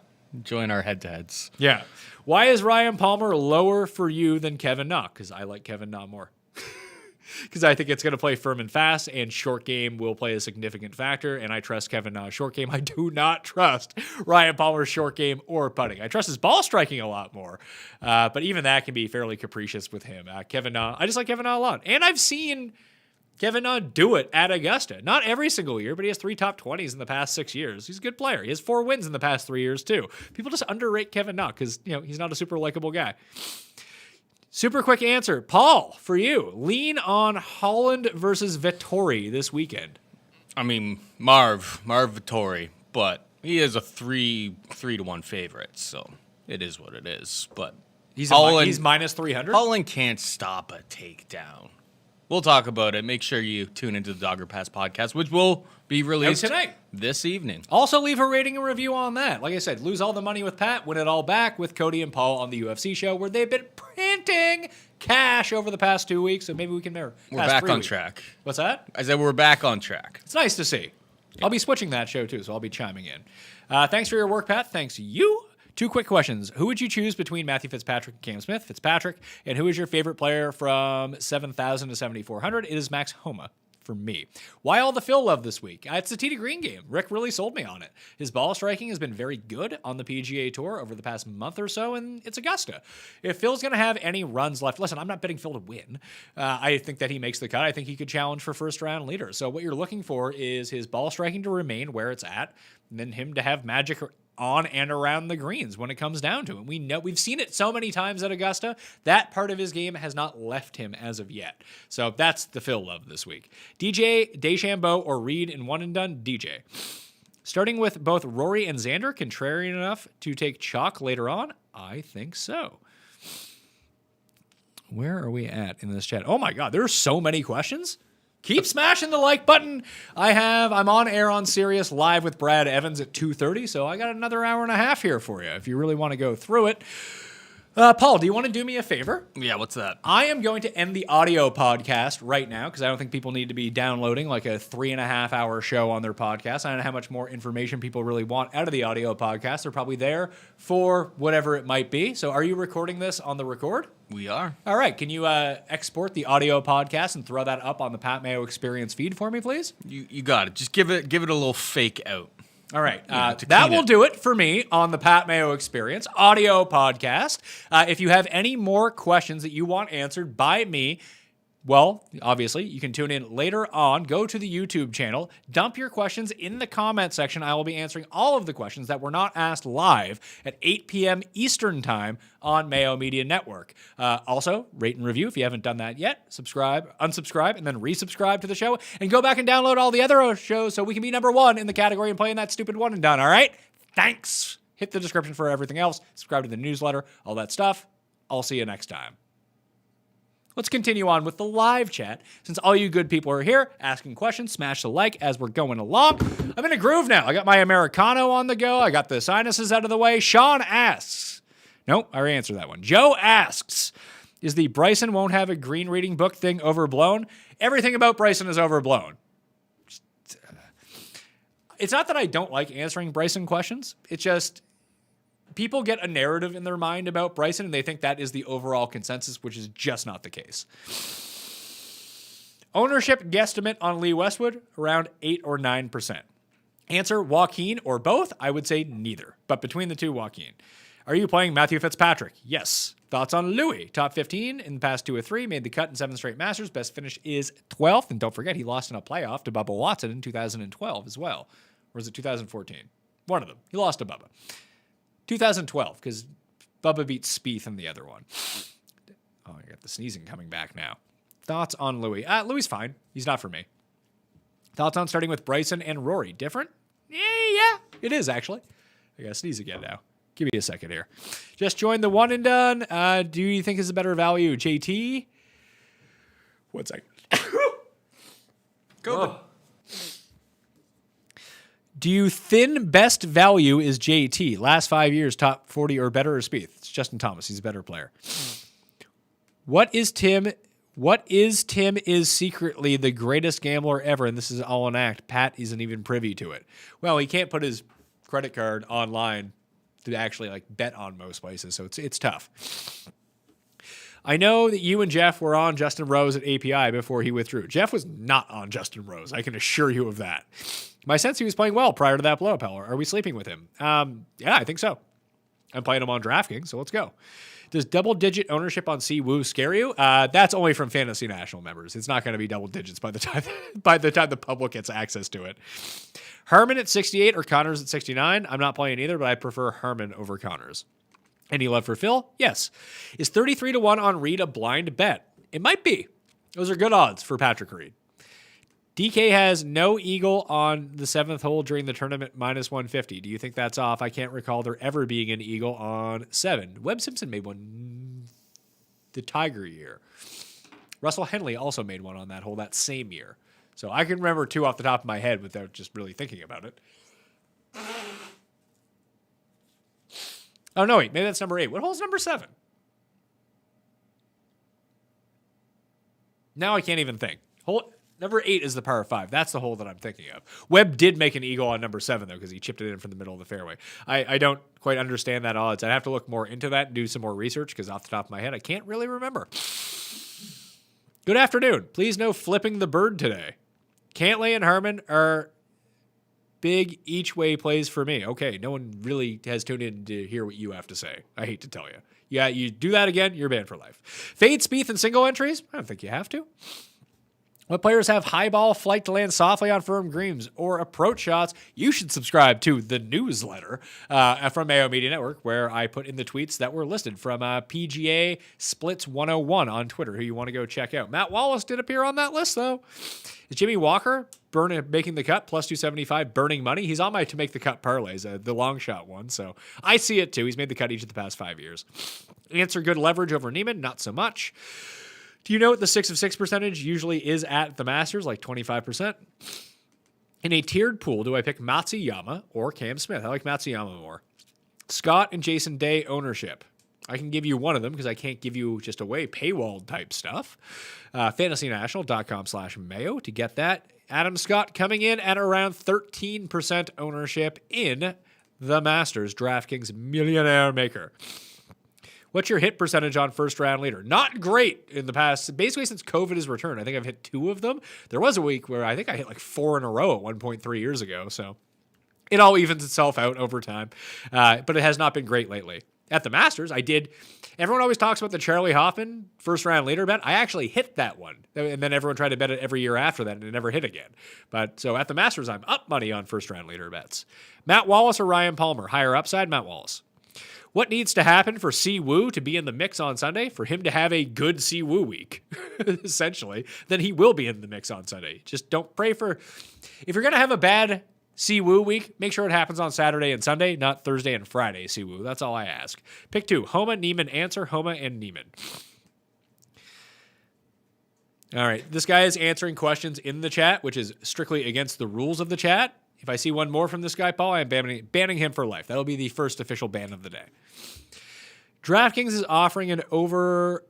head-to-heads. Yeah. Why is Ryan Palmer lower for you than Kevin Na? Because I like Kevin Na more. Because I think it's going to play firm and fast, and short game will play a significant factor, and I trust Kevin Na's short game. I do not trust Ryan Palmer's short game or putting. I trust his ball striking a lot more, but even that can be fairly capricious with him. Kevin Na, I just like Kevin Na a lot, and I've seen Kevin Na do it at Augusta. Not every single year, but he has 3 top 20s in the past 6 years. He's a good player. He has 4 wins in the past 3 years, too. People just underrate Kevin Na because, he's not a super likable guy. Super quick answer. Paul, for you, lean on Holland versus Vettori this weekend. I mean, Marv Vittori, but he is a 3-1 favorite, so it is what it is. But he's minus 300? Holland can't stop a takedown. We'll talk about it. Make sure you tune into the Dogger Pass podcast, which will be released tonight, this evening. Also, leave a rating and review on that. Like I said, lose all the money with Pat, win it all back with Cody and Paul on the UFC show, where they've been printing cash over the past 2 weeks. So maybe we can. We're back on track. What's that? I said we're back on track. It's nice to see. I'll be switching that show too, so I'll be chiming in. Thanks for your work, Pat. Thanks you. 2 quick questions. Who would you choose between Matthew Fitzpatrick and Cam Smith? Fitzpatrick. And who is your favorite player from 7,000 to 7,400? It is Max Homa for me. Why all the Phil love this week? It's the Tee to Green game. Rick really sold me on it. His ball striking has been very good on the PGA Tour over the past month or so, and it's Augusta. If Phil's going to have any runs left, listen, I'm not betting Phil to win. I think that he makes the cut. I think he could challenge for first-round leader. So what you're looking for is his ball striking to remain where it's at, and then him to have magic on and around the greens when it comes down to it. We've seen it so many times at Augusta. That part of his game has not left him as of yet. So that's the Phil love this week. DJ, DeChambeau, or Reed in one and done? DJ. Starting with both Rory and Xander, contrarian enough to take chalk later on? I think so. Where are we at in this chat? Oh my God, there are so many questions. Keep smashing the like button. I'm on air on Sirius live with Brad Evans at 2:30, so I got another hour and a half here for you if you really want to go through it. Paul, do you want to do me a favor? Yeah, what's that? I am going to end the audio podcast right now because I don't think people need to be downloading like a 3.5-hour show on their podcast. I don't know how much more information people really want out of the audio podcast. They're probably there for whatever it might be. So are you recording this on the record? We are. All right. Can you export the audio podcast and throw that up on the Pat Mayo Experience feed for me, please? You got it. Just give it a little fake out. All right. That will do it for me on the Pat Mayo Experience audio podcast. If you have any more questions that you want answered by me, well, obviously, you can tune in later on. Go to the YouTube channel. Dump your questions in the comment section. I will be answering all of the questions that were not asked live at 8 p.m. Eastern Time on Mayo Media Network. Also, rate and review if you haven't done that yet. Subscribe, unsubscribe, and then resubscribe to the show. And go back and download all the other shows so we can be number 1 in the category and playing that stupid one and done, all right? Thanks. Hit the description for everything else. Subscribe to the newsletter, all that stuff. I'll see you next time. Let's continue on with the live chat. Since all you good people are here asking questions, smash the like as we're going along. I'm in a groove now. I got my Americano on the go. I got the sinuses out of the way. Sean asks. Nope, I already answered that one. Joe asks, is the Bryson won't have a green reading book thing overblown? Everything about Bryson is overblown. It's not that I don't like answering Bryson questions. It's just people get a narrative in their mind about Bryson and they think that is the overall consensus, which is just not the case. Ownership guesstimate on Lee Westwood, around 8 or 9%. Answer, Joaquin or both? I would say neither, but between the two, Joaquin. Are you playing Matthew Fitzpatrick? Yes. Thoughts on Louis? Top 15 in the past 2 or 3, made the cut in 7 straight Masters. Best finish is 12th. And don't forget, he lost in a playoff to Bubba Watson in 2012 as well. Or was it 2014? One of them. He lost to Bubba. 2012, because Bubba beat Spieth in the other one. Oh, I got the sneezing coming back now. Thoughts on Louis? Louis fine. He's not for me. Thoughts on starting with Bryson and Rory? Different? Yeah, it is actually. I got to sneeze again now. Give me a second here. Just joined the one and done. Do you think is a better value? JT? 1 second. Go. Do you thin best value is JT? Last 5 years, top 40 or better, or Spieth? It's Justin Thomas. He's a better player. What is Tim is secretly the greatest gambler ever, and this is all an act. Pat isn't even privy to it. Well, he can't put his credit card online to actually like bet on most places, so it's tough. I know that you and Jeff were on Justin Rose at API before he withdrew. Jeff was not on Justin Rose. I can assure you of that. My sense he was playing well prior to that blow-up. Are we sleeping with him? Yeah, I think so. I'm playing him on DraftKings, so let's go. Does double-digit ownership on Siwoo scare you? That's only from Fantasy National members. It's not going to be double digits by the time the public gets access to it. Herman at 68 or Connors at 69. I'm not playing either, but I prefer Herman over Connors. Any love for Phil? Yes. Is 33-1 on Reed a blind bet? It might be. Those are good odds for Patrick Reed. DK has no eagle on the 7th hole during the tournament, minus 150. Do you think that's off? I can't recall there ever being an eagle on 7. Webb Simpson made one the Tiger year. Russell Henley also made one on that hole that same year. So I can remember 2 off the top of my head without just really thinking about it. Oh, no, wait. Maybe that's number 8. What hole's number 7? Now I can't even think. Number 8 is the par 5. That's the hole that I'm thinking of. Webb did make an eagle on number 7, though, because he chipped it in from the middle of the fairway. I don't quite understand that odds. I'd have to look more into that and do some more research, because off the top of my head, I can't really remember. Good afternoon. Please no flipping the bird today. Cantlay and Herman are big each-way plays for me. Okay, no one really has tuned in to hear what you have to say. I hate to tell you. Yeah, you do that again, you're banned for life. Fade, Spieth, and single entries? I don't think you have to. What players have high ball flight to land softly on firm greens or approach shots? You should subscribe to the newsletter from Mayo Media Network, where I put in the tweets that were listed from PGA Splits 101 on Twitter, who you want to go check out. Matt Wallace did appear on that list, though. Is Jimmy Walker making the cut, plus 275, burning money? He's on my to make the cut parlays, the long shot one, so I see it too. He's made the cut each of the past 5 years. Answer, good leverage over Neiman, not so much. Do you know what the 6 of 6 percentage usually is at the Masters, like 25%? In a tiered pool, do I pick Matsuyama or Cam Smith? I like Matsuyama more. Scott and Jason Day ownership. I can give you one of them because I can't give you just away paywall type stuff. FantasyNational.com/Mayo to get that. Adam Scott coming in at around 13% ownership in the Masters, DraftKings Millionaire Maker. What's your hit percentage on first round leader? Not great in the past, basically since COVID has returned. I think I've hit 2 of them. There was a week where I think I hit like 4 in a row at 1.3 years ago. So it all evens itself out over time. But it has not been great lately. At the Masters, I did. Everyone always talks about the Charlie Hoffman first round leader bet. I actually hit that one. And then everyone tried to bet it every year after that, and it never hit again. But so at the Masters, I'm up money on first round leader bets. Matt Wallace or Ryan Palmer? Higher upside, Matt Wallace. What needs to happen for Siwoo to be in the mix on Sunday? For him to have a good Siwoo week, essentially, then he will be in the mix on Sunday. Just don't pray for... If you're going to have a bad Siwoo week, make sure it happens on Saturday and Sunday, not Thursday and Friday Siwoo. That's all I ask. Pick 2. Homa, Neiman, answer. Homa and Neiman. All right. This guy is answering questions in the chat, which is strictly against the rules of the chat. If I see one more from this guy, Paul, I am banning him for life. That'll be the first official ban of the day. DraftKings is offering an over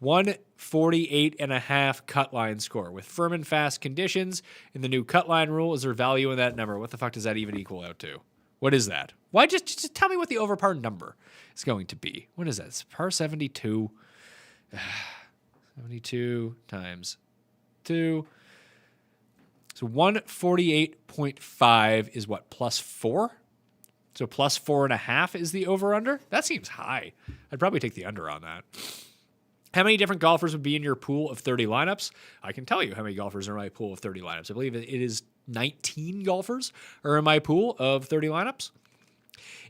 148.5 cut line score. With firm and fast conditions in the new cut line rule, is there value in that number? What the fuck does that even equal out to? What is that? Why just tell me what the over par number is going to be? What is that? It's par 72. 72 times 2. So 148.5 is what, plus 4? So plus 4.5 is the over-under? That seems high. I'd probably take the under on that. How many different golfers would be in your pool of 30 lineups? I can tell you how many golfers are in my pool of 30 lineups. I believe it is 19 golfers are in my pool of 30 lineups.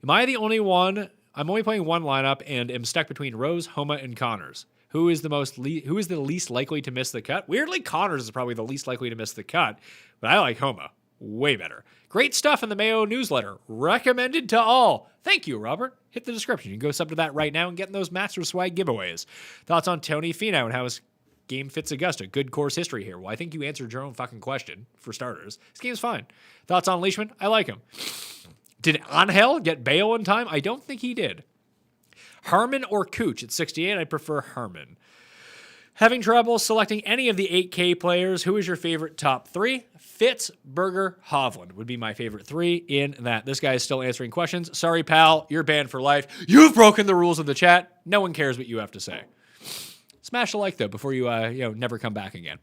Am I the only one? I'm only playing one lineup and am stuck between Rose, Homa, and Connors. Who is the least likely to miss the cut? Weirdly, Connors is probably the least likely to miss the cut, but I like Homa way better. Great stuff in the Mayo newsletter. Recommended to all. Thank you, Robert. Hit the description. You can go sub to that right now and get in those Masters swag giveaways. Thoughts on Tony Finau and how his game fits Augusta? Good course history here. Well, I think you answered your own fucking question, for starters. This game's fine. Thoughts on Leishman? I like him. Did Angel get bail in time? I don't think he did. Harmon or Cooch at 68? I prefer Harmon. Having trouble selecting any of the 8K players, who is your favorite top 3? Fitz, Berger, Hovland would be my favorite 3 in that. This guy is still answering questions. Sorry, pal, you're banned for life. You've broken the rules of the chat. No one cares what you have to say. Smash a like, though, before you never come back again.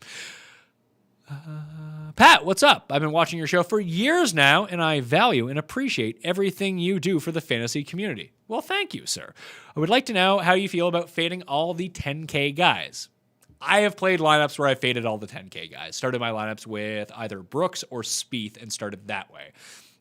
Pat, what's up? I've been watching your show for years now, and I value and appreciate everything you do for the fantasy community. Well, thank you, sir. I would like to know how you feel about fading all the 10K guys. I have played lineups where I faded all the 10K guys. Started my lineups with either Brooks or Spieth and started that way.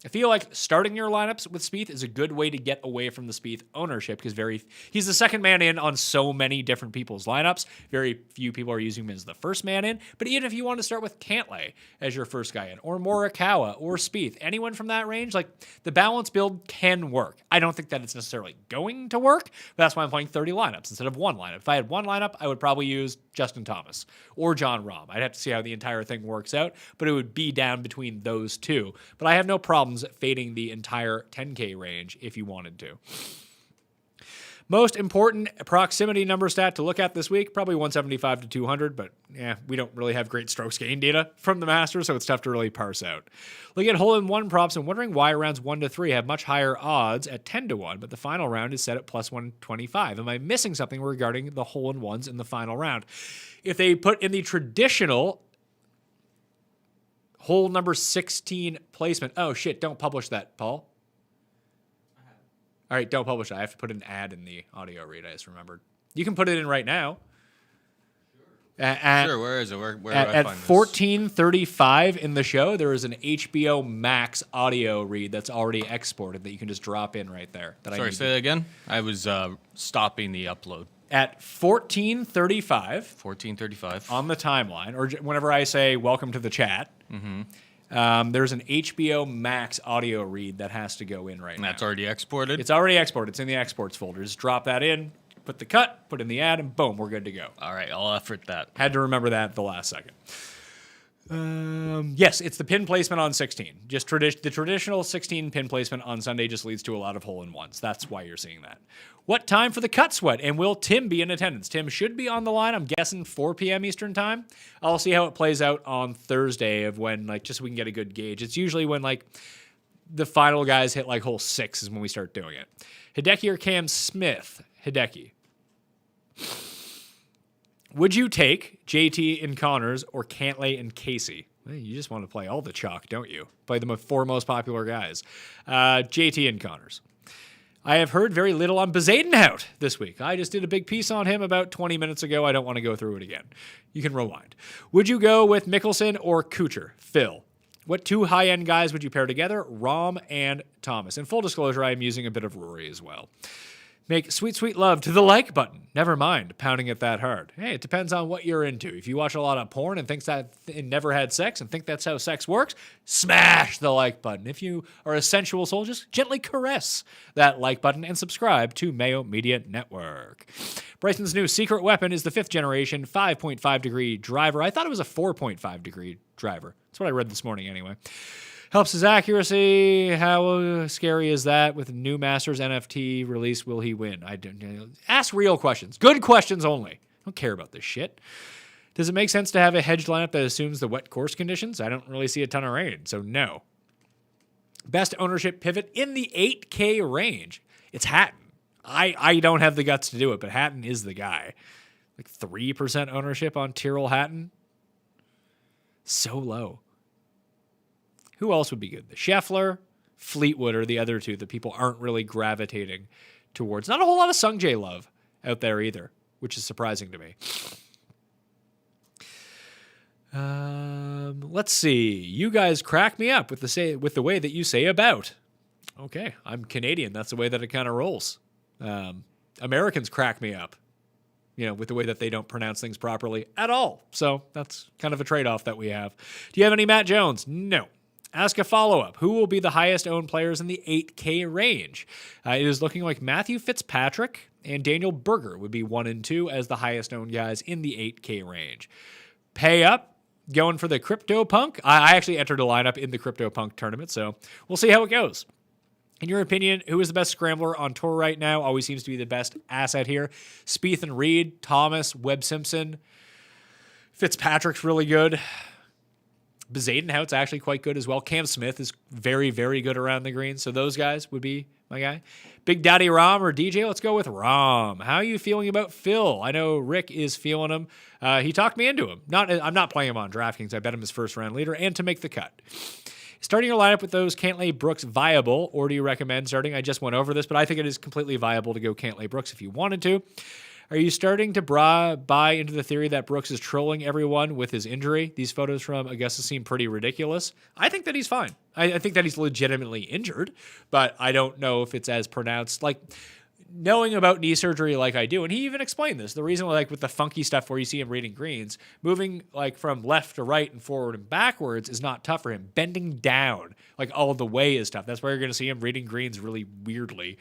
I feel like starting your lineups with Spieth is a good way to get away from the Spieth ownership because he's the second man in on so many different people's lineups. Very few people are using him as the first man in. But even if you want to start with Cantlay as your first guy in, or Morikawa, or Spieth, anyone from that range, like the balance build can work. I don't think that it's necessarily going to work, but that's why I'm playing 30 lineups instead of one lineup. If I had one lineup, I would probably use Justin Thomas or John Rahm. I'd have to see how the entire thing works out, but it would be down between those two. But I have no problems fading the entire 10K range if you wanted to. Most important proximity number stat to look at this week, probably 175 to 200, but we don't really have great strokes gain data from the Masters, so it's tough to really parse out. Look at hole-in-one props and wondering why rounds 1 to 3 have much higher odds at 10 to 1, but the final round is set at plus 125. Am I missing something regarding the hole-in-ones in the final round? If they put in the traditional hole number 16 placement. Oh, shit. Don't publish that, Paul. All right, don't publish it. I have to put an ad in the audio read. I just remembered. You can put it in right now. Sure, where is it? Where do I at find this? 14:35 in the show, there is an HBO Max audio read that's already exported that you can just drop in right there. Sorry, say that again? I was stopping the upload. At 14:35. 14:35. On the timeline, or whenever I say welcome to the chat, there's an HBO Max audio read that has to go in right now. And that's already exported? It's already exported. It's in the exports folder. Just drop that in, put the cut, put in the ad, and boom, we're good to go. All right, I'll effort that. Had to remember that at the last second. Yes, it's the pin placement on 16. Just the traditional 16 pin placement on Sunday just leads to a lot of hole-in-ones. That's why you're seeing that. What time for the cut sweat? And will Tim be in attendance? Tim should be on the line. I'm guessing 4 p.m. Eastern time. I'll see how it plays out on Thursday of when, just so we can get a good gauge. It's usually when, the final guys hit, hole 6 is when we start doing it. Hideki or Cam Smith? Hideki. Would you take JT and Connors or Cantlay and Casey? Well, you just want to play all the chalk, don't you? Play the 4 most popular guys. JT and Connors. I have heard very little on Bezadenhout this week. I just did a big piece on him about 20 minutes ago. I don't want to go through it again. You can rewind. Would you go with Mickelson or Kuchar? Phil. What 2 high-end guys would you pair together? Rahm and Thomas. In full disclosure, I am using a bit of Rory as well. Make sweet, sweet love to the like button. Never mind pounding it that hard. Hey, it depends on what you're into. If you watch a lot of porn and think that it never had sex and think that's how sex works, smash the like button. If you are a sensual soul, just gently caress that like button and subscribe to Mayo Media Network. Bryson's new secret weapon is the 5th generation 5.5 degree driver. I thought it was a 4.5 degree driver. That's what I read this morning anyway. Helps his accuracy. How scary is that? With new Masters NFT release, will he win? I don't know. Ask real questions. Good questions only. don't care about this shit. Does it make sense to have a hedged lineup that assumes the wet course conditions? I don't really see a ton of rain, so no. Best ownership pivot in the 8K range. It's Hatton. I don't have the guts to do it, but Hatton is the guy. Like 3% ownership on Tyrrell Hatton. So low. Who else would be good? The Scheffler, Fleetwood are the other two that people aren't really gravitating towards. Not a whole lot of Sung Jae love out there either, which is surprising to me. Let's see. You guys crack me up with the way that you say about. Okay, I'm Canadian. That's the way that it kind of rolls. Americans crack me up, with the way that they don't pronounce things properly at all. So that's kind of a trade-off that we have. Do you have any Matt Jones? No. Ask a follow-up. Who will be the highest owned players in the 8K range? It is looking like Matthew Fitzpatrick and Daniel Berger would be 1 and 2 as the highest owned guys in the 8K range. Pay up. Going for the CryptoPunk. I actually entered a lineup in the CryptoPunk tournament, so we'll see how it goes. In your opinion, who is the best scrambler on tour right now? Always seems to be the best asset here. Spieth and Reed, Thomas, Webb Simpson. Fitzpatrick's really good. Bezadenhout's actually quite good as well. Cam Smith is very, very good around the green, so those guys would be my guy. Big Daddy Rom or DJ? Let's go with Rom. How are you feeling about Phil? I know Rick is feeling him. He talked me into him. I'm not playing him on DraftKings. I bet him his first round leader and to make the cut. Starting your lineup with those Cantlay Brooks viable, or do you recommend starting? I just went over this, but I think it is completely viable to go Cantlay Brooks if you wanted to. Are you starting to buy into the theory that Brooks is trolling everyone with his injury? These photos from Augusta seem pretty ridiculous. I think that he's fine. I think that he's legitimately injured, but I don't know if it's as pronounced. Like, knowing about knee surgery like I do, and he even explained this, the reason with the funky stuff where you see him reading greens, moving from left to right and forward and backwards is not tough for him. Bending down all the way is tough. That's why you're going to see him reading greens really weirdly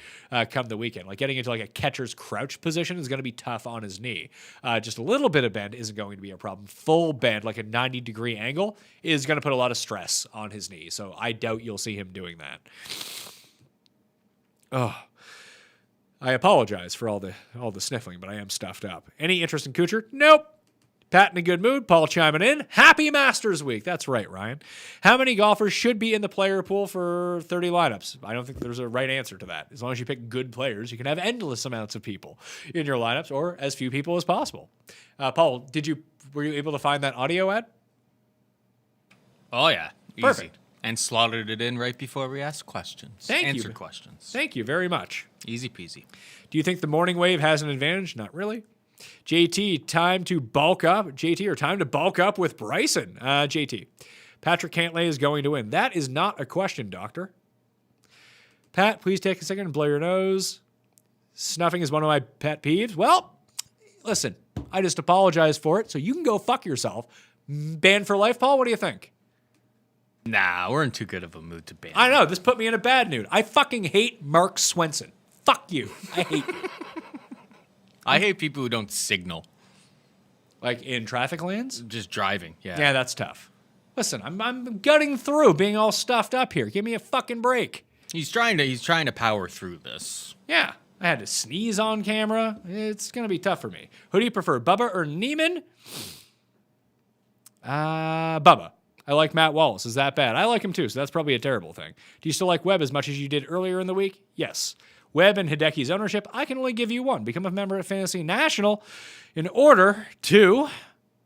come the weekend. Getting into a catcher's crouch position is going to be tough on his knee. Just a little bit of bend isn't going to be a problem. Full bend, like a 90-degree angle, is going to put a lot of stress on his knee. So I doubt you'll see him doing that. Oh, I apologize for all the sniffling, but I am stuffed up. Any interest in Kuchar? Nope. Pat in a good mood. Paul chiming in. Happy Masters Week. That's right, Ryan. How many golfers should be in the player pool for 30 lineups? I don't think there's a right answer to that. As long as you pick good players, you can have endless amounts of people in your lineups, or as few people as possible. Paul, were you able to find that audio ad? Oh, yeah. Easy. Perfect. And slotted it in right before we asked questions. Answered questions. Thank you very much. Easy peasy. Do you think the morning wave has an advantage? Not really. JT, time to bulk up. JT, or time to bulk up with Bryson. JT, Patrick Cantlay is going to win. That is not a question, doctor. Pat, please take a second and blow your nose. Snuffing is one of my pet peeves. Well, listen, I just apologize for it, so you can go fuck yourself. Banned for life, Paul? What do you think? Nah, we're in too good of a mood to ban. I know, this put me in a bad mood. I fucking hate Mark Swenson. Fuck you. I hate you. I hate people who don't signal. In traffic lanes? Just driving, yeah. Yeah, that's tough. Listen, I'm gutting through being all stuffed up here. Give me a fucking break. He's trying to power through this. Yeah, I had to sneeze on camera. It's going to be tough for me. Who do you prefer, Bubba or Neiman? Bubba. I like Matt Wallace. Is that bad? I like him too, so that's probably a terrible thing. Do you still like Webb as much as you did earlier in the week? Yes. Webb and Hideki's ownership, I can only give you one. Become a member at Fantasy National. In order to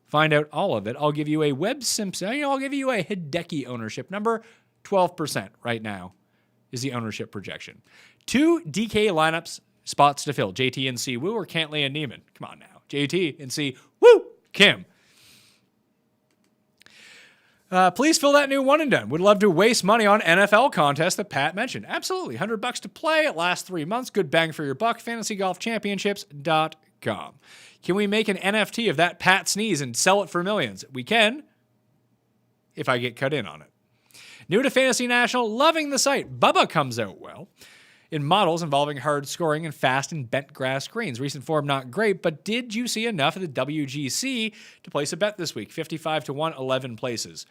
find out all of it, I'll give you a Webb Simpson. I'll give you a Hideki ownership number. 12% right now is the ownership projection. 2 DK lineups, spots to fill. JT and C. Woo or Cantlay and Neiman? Come on now. JT and C. Woo! Kim. Please fill that new one and done. Would love to waste money on NFL contest that Pat mentioned. Absolutely. $100 to play. It lasts 3 months. Good bang for your buck. FantasyGolfChampionships.com. Can we make an NFT of that Pat sneeze and sell it for millions? We can, if I get cut in on it. New to Fantasy National, loving the site. Bubba comes out well in models involving hard scoring and fast and bent grass greens. Recent form not great, but did you see enough of the WGC to place a bet this week? 55 to 1, 11 places.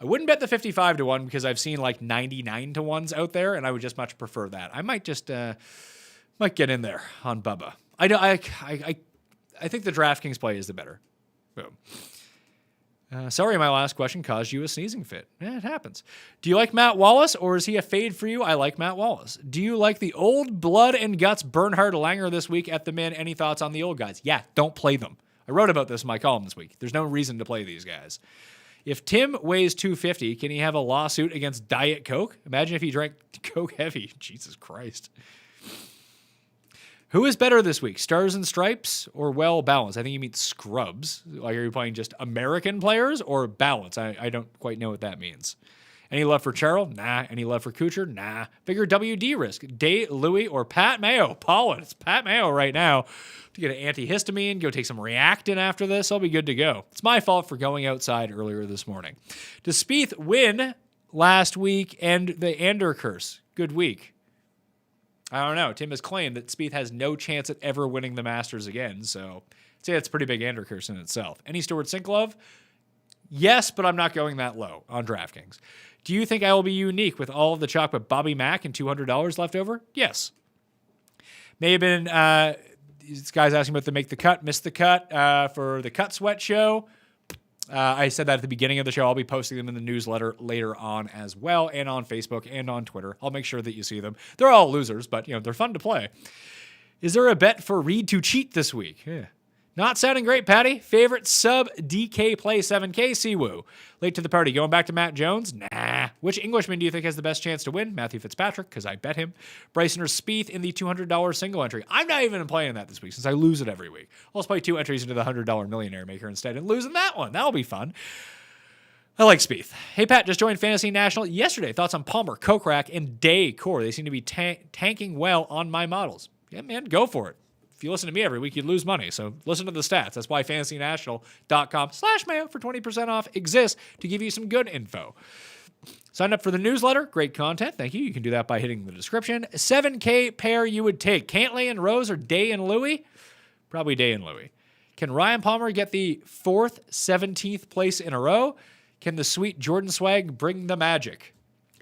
I wouldn't bet the 55 to 1 because I've seen 99 to 1s out there, and I would just much prefer that. I might just might get in there on Bubba. I think the DraftKings play is the better. Boom. Sorry, my last question caused you a sneezing fit. Yeah, it happens. Do you like Matt Wallace, or is he a fade for you? I like Matt Wallace. Do you like the old blood and guts Bernhard Langer this week at the Min? Any thoughts on the old guys? Yeah, don't play them. I wrote about this in my column this week. There's no reason to play these guys. If Tim weighs 250, can he have a lawsuit against Diet Coke? Imagine if he drank Coke heavy. Jesus Christ. Who is better this week, Stars and Stripes or well balanced? I think you mean scrubs. Like, are you playing just American players or balance? I don't quite know what that means. Any love for Charles? Nah. Any love for Kuchar? Nah. Bigger WD risk, Day Louis or Pat Mayo? Paula, it's Pat Mayo right now. To get an antihistamine, go take some Reactin after this. I'll be good to go. It's my fault for going outside earlier this morning. Does Spieth win last week and the Ander curse? Good week. I don't know. Tim has claimed that Spieth has no chance at ever winning the Masters again, so I'd say that's a pretty big Ander curse in itself. Any Stuart Sink love? Yes, but I'm not going that low on DraftKings. Do you think I will be unique with all of the chalk but Bobby Mack and $200 left over? Yes. May have been, these guys asking about the make the cut, miss the cut for the Cut Sweat show. I said that at the beginning of the show. I'll be posting them in the newsletter later on as well, and on Facebook and on Twitter. I'll make sure that you see them. They're all losers, but they're fun to play. Is there a bet for Reed to cheat this week? Yeah. Not sounding great, Patty. Favorite sub DK play 7K? Siwoo. Late to the party. Going back to Matt Jones? Nah. Which Englishman do you think has the best chance to win? Matthew Fitzpatrick, because I bet him. Bryson or Spieth in the $200 single entry. I'm not even playing that this week since I lose it every week. I'll just play 2 entries into the $100 Millionaire Maker instead and losing that one. That'll be fun. I like Spieth. Hey, Pat, just joined Fantasy National yesterday. Thoughts on Palmer, Kokrak, and Day Core? They seem to be tanking well on my models. Yeah, man, go for it. If you listen to me every week, you'd lose money. So listen to the stats. That's why fantasynational.com/Mayo for 20% off exists, to give you some good info. Sign up for the newsletter. Great content. Thank you. You can do that by hitting the description. 7K pair you would take. Cantlay and Rose or Day and Louis? Probably Day and Louis. Can Ryan Palmer get the 4th, 17th place in a row? Can the sweet Jordan swag bring the magic?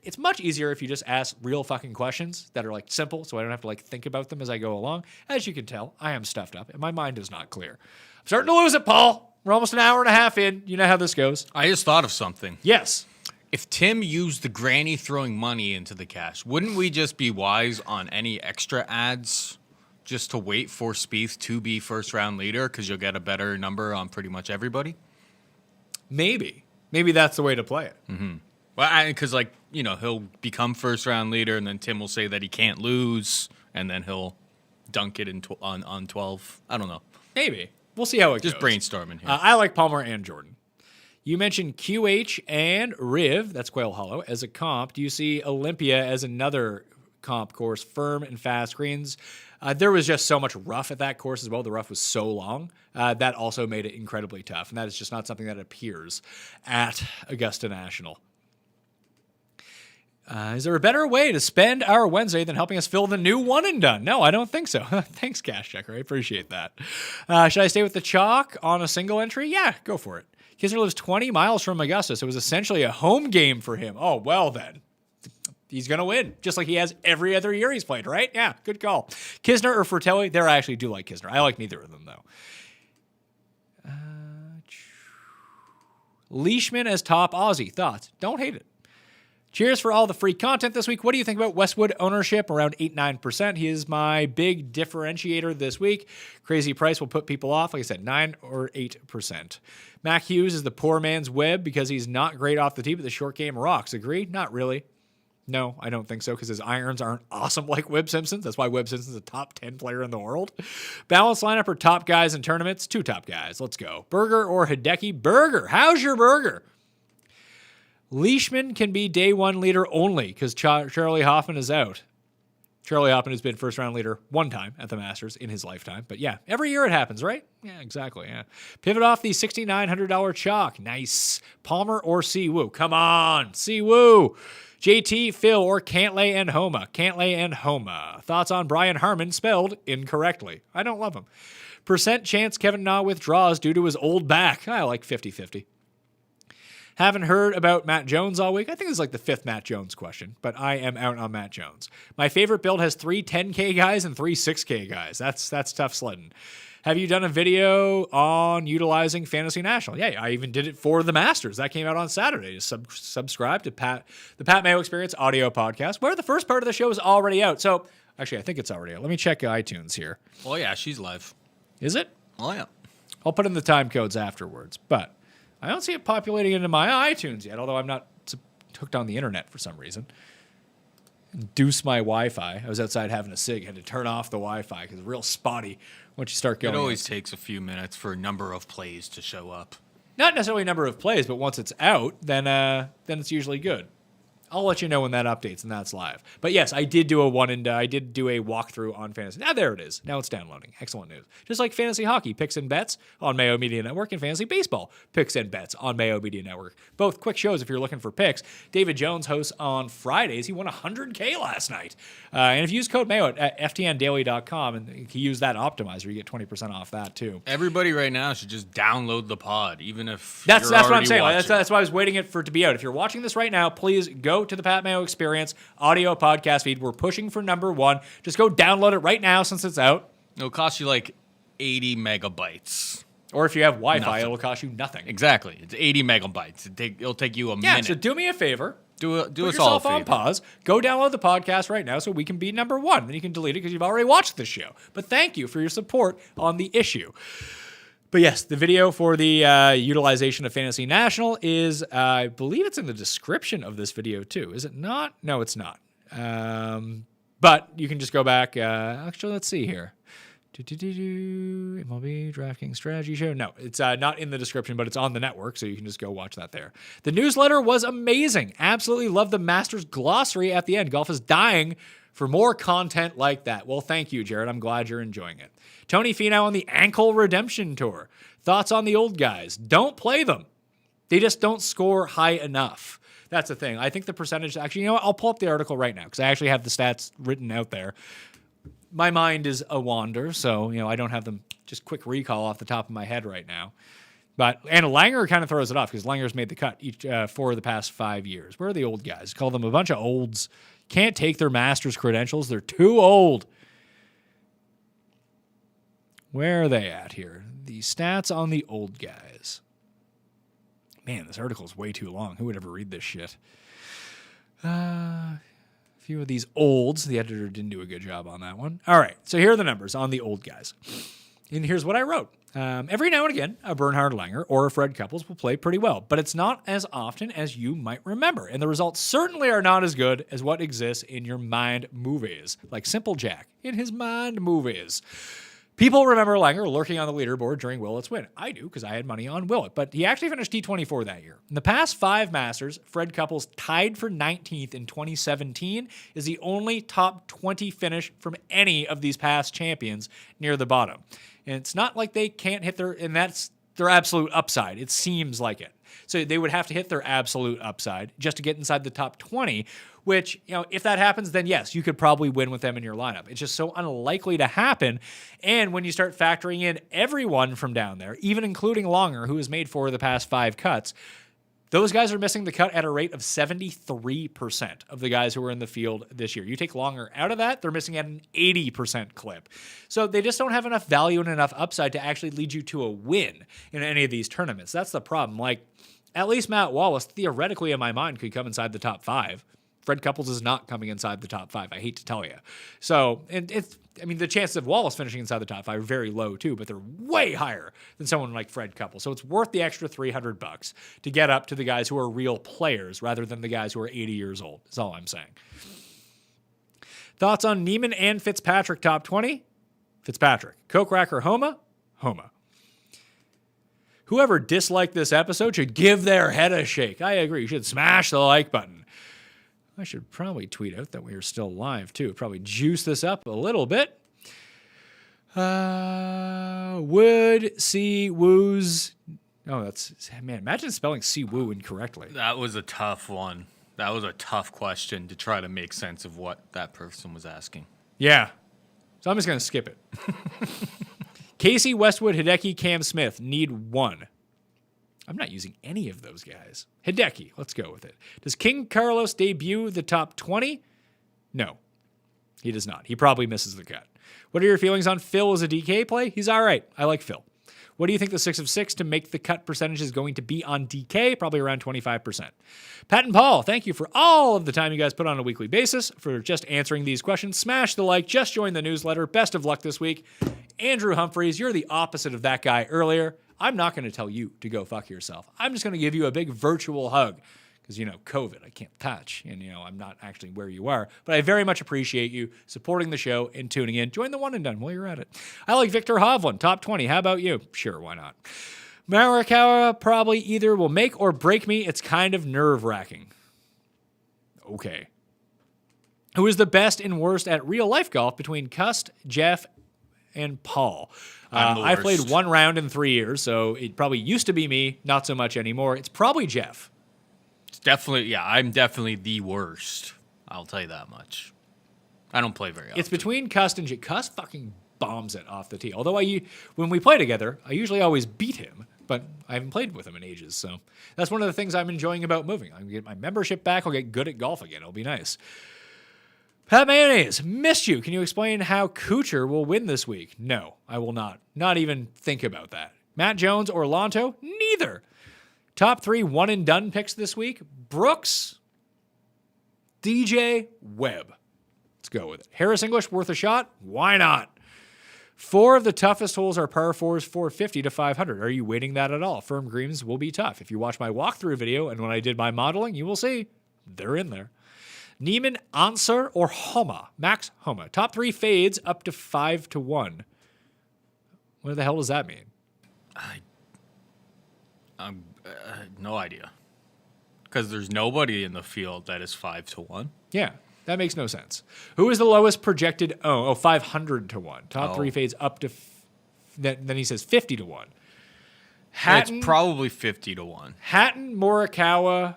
It's much easier if you just ask real fucking questions that are like simple, so I don't have to think about them as I go along. As you can tell, I am stuffed up and my mind is not clear. I'm starting to lose it, Paul. We're almost an hour and a half in. You know how this goes. I just thought of something. Yes. If Tim used the granny throwing money into the cash, wouldn't we just be wise on any extra ads just to wait for Spieth to be first round leader, because you'll get a better number on pretty much everybody? Maybe that's the way to play it. Mm-hmm. Well, because he'll become first round leader, and then Tim will say that he can't lose, and then he'll dunk it on 12. I don't know. Maybe we'll see how it goes. Just brainstorming here. I like Palmer and Jordan. You mentioned QH and Riv, that's Quail Hollow, as a comp. Do you see Olympia as another comp course, firm and fast greens? There was just so much rough at that course as well. The rough was so long. That also made it incredibly tough, and that is just not something that appears at Augusta National. Is there a better way to spend our Wednesday than helping us fill the new one and done? No, I don't think so. Thanks, Cash Checker. I appreciate that. Should I stay with the chalk on a single entry? Yeah, go for it. Kisner lives 20 miles from Augusta, so it was essentially a home game for him. Oh, well then. He's going to win, just like he has every other year he's played, right? Yeah, good call. Kisner or Fratelli? There, I actually do like Kisner. I like neither of them, though. Leishman as top Aussie. Thoughts? Don't hate it. Cheers for all the free content this week. What do you think about Westwood ownership? Around 8-9%. He is my big differentiator this week. Crazy price will put people off. Like I said, 9 or 8%. Mac Hughes is the poor man's Webb because he's not great off the tee, but the short game rocks. Agree? Not really. No, I don't think so, because his irons aren't awesome like Webb Simpson's. That's why Webb Simpson's a top 10 player in the world. Balanced lineup or top guys in tournaments? 2 top guys. Let's go. Berger or Hideki? Berger. How's your burger? Leishman can be day one leader only because Charlie Hoffman is out. Charlie Hoffman has been first round leader 1 time at the Masters in his lifetime. But yeah, every year it happens, right? Yeah, exactly. Yeah. Pivot off the $6,900 chalk. Nice. Palmer or Siwoo? Come on, Siwoo. JT, Phil, or Cantlay and Homa? Cantlay and Homa. Thoughts on Brian Harmon spelled incorrectly? I don't love him. Percent chance Kevin Na withdraws due to his old back? I like 50-50. Haven't heard about Matt Jones all week. I think it's like the 5th Matt Jones question, but I am out on Matt Jones. My favorite build has 3 10K guys and 3 6K guys. That's tough sledding. Have you done a video on utilizing Fantasy National? Yeah, I even did it for the Masters. That came out on Saturday. Just subscribe to the Pat Mayo Experience audio podcast, where the first part of the show is already out. So, actually, I think it's already out. Let me check iTunes here. Oh, yeah, she's live. Is it? Oh, yeah. I'll put in the time codes afterwards, but I don't see it populating into my iTunes yet, although I'm not hooked on the internet for some reason. Deuce my Wi-Fi. I was outside having a cig, had to turn off the Wi-Fi because it's real spotty once you start going. It always takes a few minutes for a number of plays to show up. Not necessarily a number of plays, but once it's out, then it's usually good. I'll let you know when that updates and that's live. But yes, I did do a walkthrough on fantasy. Now there it is. Now it's downloading. Excellent news. Just like fantasy hockey picks and bets on Mayo Media Network and fantasy baseball picks and bets on Mayo Media Network. Both quick shows if you're looking for picks. David Jones hosts on Fridays. He won $100K last night. And if you use code Mayo at ftndaily.com and you use that optimizer, you get 20% off that too. Everybody right now should just download the pod, even if that's you're what I'm saying. watching. That's why I was waiting for it to be out. If you're watching this right now, please go to the Pat Mayo Experience audio podcast feed. We're pushing for number 1. Just go download it right now since it's out. It'll cost you like 80 megabytes. Or if you have Wi-Fi, Nothing. it'll cost you nothing. Exactly. It's 80 megabytes. It'll take you a minute. So do me a favor. Do Put us all a yourself favor. on pause. Go download the podcast right now so we can be number 1. Then you can delete it because you've already watched the show. But thank you for your support on the issue. But yes, the video for the utilization of Fantasy National is, I believe it's in the description of this video too. Is it not? No, it's not. But you can just go back. Actually, let's see here. MLB DraftKings Strategy Show. No, it's not in the description, but it's on the network, so you can just go watch that there. The newsletter was amazing. Absolutely love the Masters glossary at the end. Golf is dying for more content like that. Well, thank you, Jared. I'm glad you're enjoying it. Tony Finau on the Ankle Redemption Tour. Thoughts on the old guys? Don't play them. They just don't score high enough. That's the thing. I think the percentage, actually, you know what? I'll pull up the article right now because I actually have the stats written out there. My mind is a wander, so I don't have them just quick recall off the top of my head right now. And Langer kind of throws it off because Langer's made the cut for the past 5 years. Where are the old guys? Call them a bunch of olds. Can't take their master's credentials. They're too old. Where are they at here? The stats on the old guys. Man, this article is way too long. Who would ever read this shit? A few of these olds. The editor didn't do a good job on that one. All right, so here are the numbers on the old guys. And here's what I wrote. Every now and again, a Bernhard Langer or a Fred Couples will play pretty well, but it's not as often as you might remember, and the results certainly are not as good as what exists in your mind movies, like Simple Jack in his mind movies. People remember Langer lurking on the leaderboard during Willett's win. I do, because I had money on Willett, but he actually finished T24 that year. In the past 5 Masters, Fred Couples, tied for 19th in 2017, is the only top 20 finish from any of these past champions near the bottom. And it's not like they can't hit and that's their absolute upside. It seems like it. So they would have to hit their absolute upside just to get inside the top 20, which, if that happens, then yes, you could probably win with them in your lineup. It's just so unlikely to happen. And when you start factoring in everyone from down there, even including Langer, who has made 4 of the past 5 cuts, those guys are missing the cut at a rate of 73% of the guys who are in the field this year. You take Langer out of that, they're missing at an 80% clip. So they just don't have enough value and enough upside to actually lead you to a win in any of these tournaments. That's the problem. Like, at least Matt Wallace, theoretically in my mind, could come inside the top 5. Fred Couples is not coming inside the top 5. I hate to tell you. So, the chances of Wallace finishing inside the top 5 are very low too, but they're way higher than someone like Fred Couples. So it's worth the extra $300 to get up to the guys who are real players rather than the guys who are 80 years old. That's all I'm saying. Thoughts on Neiman and Fitzpatrick top 20? Fitzpatrick. Kokrak Homa? Homa. Whoever disliked this episode should give their head a shake. I agree. You should smash the like button. I should probably tweet out that we are still live, too. Probably juice this up a little bit. Would see woos. Oh, imagine spelling see woo incorrectly. That was a tough one. That was a tough question to try to make sense of what that person was asking. Yeah. So I'm just going to skip it. Casey, Westwood, Hideki, Cam Smith need 1. I'm not using any of those guys. Hideki, let's go with it. Does King Carlos debut the top 20? No, he does not. He probably misses the cut. What are your feelings on Phil as a DK play? He's all right. I like Phil. What do you think the 6 of 6 to make the cut percentage is going to be on DK? Probably around 25%. Pat and Paul, thank you for all of the time you guys put on a weekly basis for just answering these questions. Smash the like. Just join the newsletter. Best of luck this week. Andrew Humphreys, you're the opposite of that guy earlier. I'm not going to tell you to go fuck yourself. I'm just going to give you a big virtual hug. Because, COVID, I can't touch, and, I'm not actually where you are. But I very much appreciate you supporting the show and tuning in. Join the one and done while you're at it. I like Victor Hovland, top 20. How about you? Sure, why not? Marikawa probably either will make or break me. It's kind of nerve-wracking. Okay. Who is the best and worst at real-life golf between Cust, Jeff, and Paul? I played 1 round in 3 years, so it probably used to be me, not so much anymore. It's probably Jeff. Definitely, I'm definitely the worst. I'll tell you that much. I don't play very often. It's between Cust and Jake. Cust fucking bombs it off the tee. Although when we play together, I usually always beat him, but I haven't played with him in ages. So that's one of the things I'm enjoying about moving. I'm going to get my membership back. I'll get good at golf again. It'll be nice. Pat Mayonnaise, missed you. Can you explain how Kuchar will win this week? No, I will not. Not even think about that. Matt Jones or Lonto? Neither. Top 3 one-and-done picks this week. Brooks, DJ, Webb. Let's go with it. Harris English worth a shot? Why not? 4 of the toughest holes are par 4s, 450 to 500. Are you waiting that at all? Firm greens will be tough. If you watch my walkthrough video and when I did my modeling, you will see they're in there. Neiman, Answer, or Homa? Max Homa. Top 3 fades up to 5 to 1. What the hell does that mean? No idea. Because there's nobody in the field that is 5 to 1. Yeah, that makes no sense. Who is the lowest projected? 500 to 1. Top 3 fades up to, then he says 50 to 1. Hatton, it's probably 50 to 1. Hatton, Morikawa,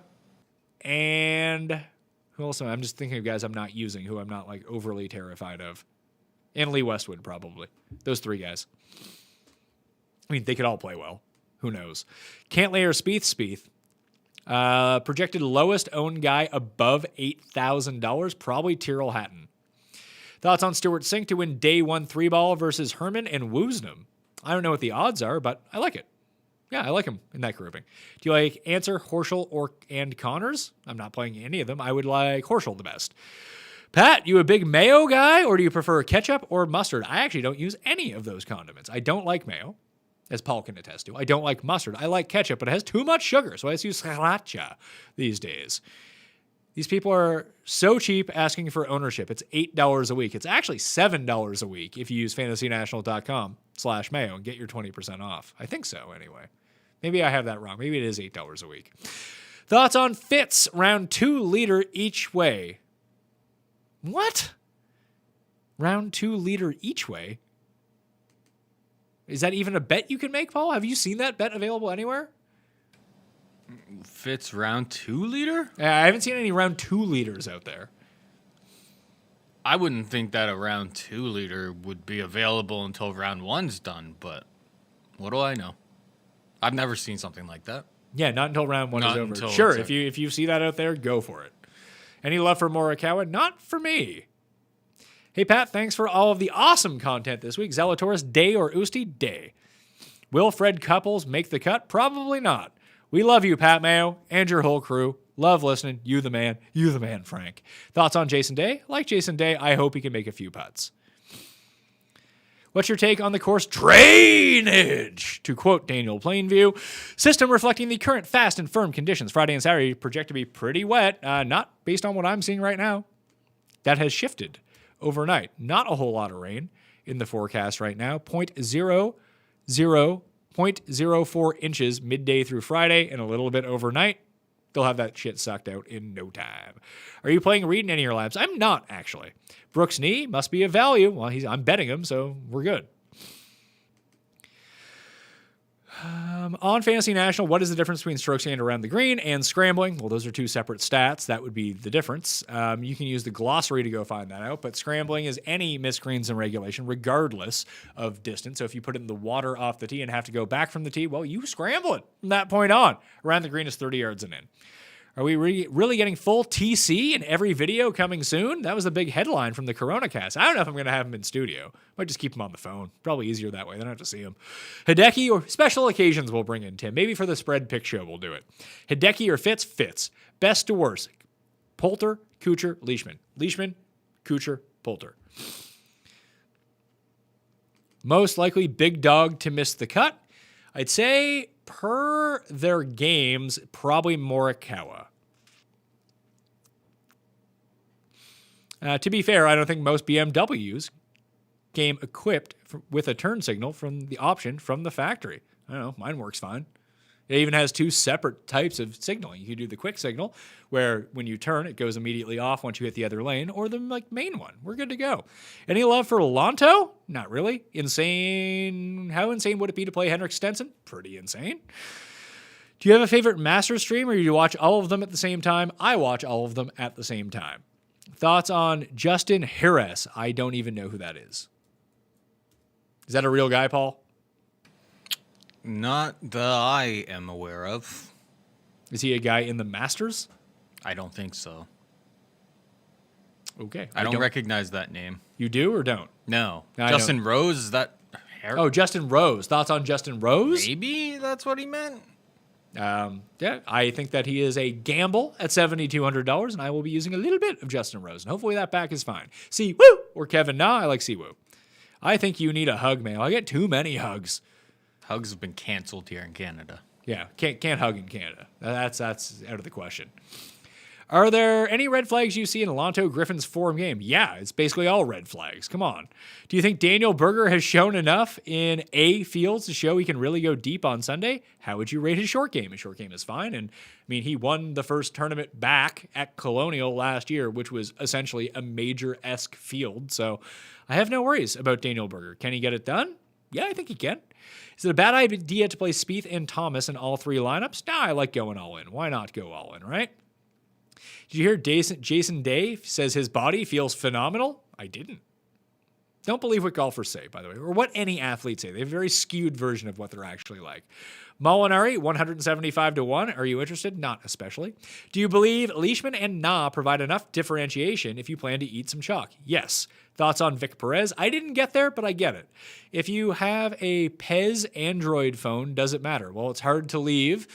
and who else? I'm just thinking of guys I'm not using, who I'm not like overly terrified of. And Lee Westwood, probably. Those 3 guys. I mean, they could all play well. Who knows? Cantlay or Spieth. Projected lowest owned guy above $8,000, probably Tyrrell Hatton. Thoughts on Stuart Sink to win day 1 3-ball versus Herman and Woosnam? I don't know what the odds are, but I like it. Yeah, I like him in that grouping. Do you like Answer, Horschel, and Connors? I'm not playing any of them. I would like Horschel the best. Pat, you a big mayo guy, or do you prefer ketchup or mustard? I actually don't use any of those condiments. I don't like mayo, as Paul can attest to. I don't like mustard. I like ketchup, but it has too much sugar, so I just use sriracha these days. These people are so cheap asking for ownership. It's $8 a week. It's actually $7 a week if you use fantasynational.com/mayo and get your 20% off. I think so, anyway. Maybe I have that wrong. Maybe it is $8 a week. Thoughts on Fitz, round 2 leader each way. What? Round 2 leader each way? Is that even a bet you can make, Paul? Have you seen that bet available anywhere? Fitz round 2 leader? I haven't seen any round 2 leaders out there. I wouldn't think that a round 2 leader would be available until round 1's done, but what do I know? I've never seen something like that. Yeah, not until round 1 is over. Until Sure, if you see that out there, go for it. Any love for Morikawa? Not for me. Hey, Pat, thanks for all of the awesome content this week. Zalatoris, day or Usti? Day. Will Fred Couples make the cut? Probably not. We love you, Pat Mayo, and your whole crew. Love listening. You the man. You the man, Frank. Thoughts on Jason Day? Like Jason Day, I hope he can make a few putts. What's your take on the course drainage? To quote Daniel Plainview, system reflecting the current fast and firm conditions. Friday and Saturday project to be pretty wet, not based on what I'm seeing right now. That has shifted overnight. Not a whole lot of rain in the forecast right now. 0.04 inches midday through Friday and a little bit overnight. They'll have that shit sucked out in no time. Are you playing Reed in any of your labs? I'm not, actually. Brooks' knee must be a value. Well, I'm betting him, so we're good. On Fantasy National, what is the difference between strokes gained around the green and scrambling? Well, those are 2 separate stats. That would be the difference. You can use the glossary to go find that out, but scrambling is any missed greens in regulation, regardless of distance. So if you put it in the water off the tee and have to go back from the tee, well, you scramble it from that point on. Around the green is 30 yards and in. Are we really getting full TC in every video coming soon? That was the big headline from the Corona cast. I don't know if I'm going to have him in studio. Might just keep him on the phone. Probably easier that way. Then I don't have to see him. Hideki or special occasions we'll bring in Tim. Maybe for the spread pick show we'll do it. Hideki or Fitz? Fitz. Best to worst. Poulter, Kuchar, Leishman. Leishman, Kuchar, Poulter. Most likely big dog to miss the cut. I'd say per their games, probably Morikawa. To be fair, I don't think most BMWs came equipped with a turn signal from the option from the factory. I don't know, mine works fine. It even has two separate types of signaling. You can do the quick signal, where when you turn, it goes immediately off once you hit the other lane, or the main one. We're good to go. Any love for Lonto? Not really. Insane. How insane would it be to play Henrik Stenson? Pretty insane. Do you have a favorite Masters stream, or do you watch all of them at the same time? I watch all of them at the same time. Thoughts on Justin Jerez? I don't even know who that is. Is that a real guy, Paul? Not that I am aware of. Is he a guy in the Masters? I don't think so. Okay. I don't recognize that name. You do or don't? No. I Justin Rose, is that... Oh, Justin Rose. Thoughts on Justin Rose? Maybe that's what he meant. Yeah, I think that he is a gamble at $7,200, and I will be using a little bit of Justin Rose, and hopefully that back is fine. Si Woo or Kevin Na. I like Si Woo. I think you need a hug, man. I get too many hugs. Hugs have been canceled here in Canada. Yeah, can't hug in Canada. That's out of the question. Are there any red flags you see in Alonto Griffin's form game? Yeah, it's basically all red flags. Come on. Do you think Daniel Berger has shown enough in A fields to show he can really go deep on Sunday? How would you rate his short game? His short game is fine. And I mean, he won the first tournament back at Colonial last year, which was essentially a major-esque field. So I have no worries about Daniel Berger. Can he get it done? Yeah, I think he can. Is it a bad idea to play Spieth and Thomas in all three lineups? Nah, I like going all in. Why not go all in, right? Did you hear Jason Day says his body feels phenomenal? I didn't. Don't believe what golfers say, by the way, or what any athletes say. They have a very skewed version of what they're actually like. Molinari, 175 to 1. Are you interested? Not especially. Do you believe Leishman and Na provide enough differentiation if you plan to eat some chalk? Yes. Thoughts on Vic Perez? I didn't get there, but I get it. If you have a Pez Android phone, does it matter? Well, it's hard to leave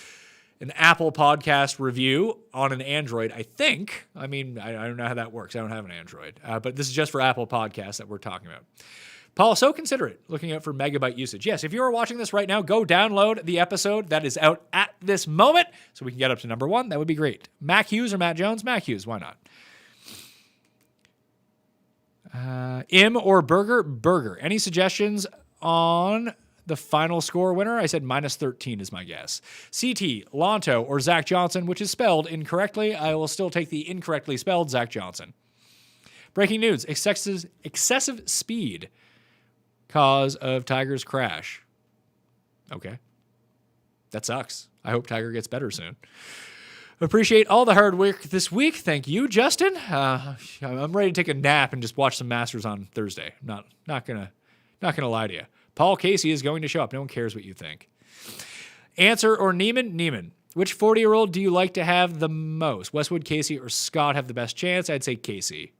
an Apple podcast review on an Android, I think. I mean, I don't know how that works. I don't have an Android. But this is just for Apple Podcasts that we're talking about. Paul, so considerate, looking out for megabyte usage. Yes, if you are watching this right now, go download the episode that is out at this moment so we can get up to number 1. That would be great. Mac Hughes or Matt Jones? Mac Hughes, why not? Im or Burger? Burger. Any suggestions on the final score winner? I said minus 13 is my guess. CT, Lonto, or Zach Johnson, which is spelled incorrectly. I will still take the incorrectly spelled Zach Johnson. Breaking news, excessive speed cause of Tiger's crash. Okay. That sucks. I hope Tiger gets better soon. Appreciate all the hard work this week. Thank you, Justin. I'm ready to take a nap and just watch some Masters on Thursday. Not gonna lie to you. Paul Casey is going to show up. No one cares what you think. Answer or Neiman? Neiman. Which 40-year-old do you like to have the most? Westwood, Casey, or Scott have the best chance? I'd say Casey.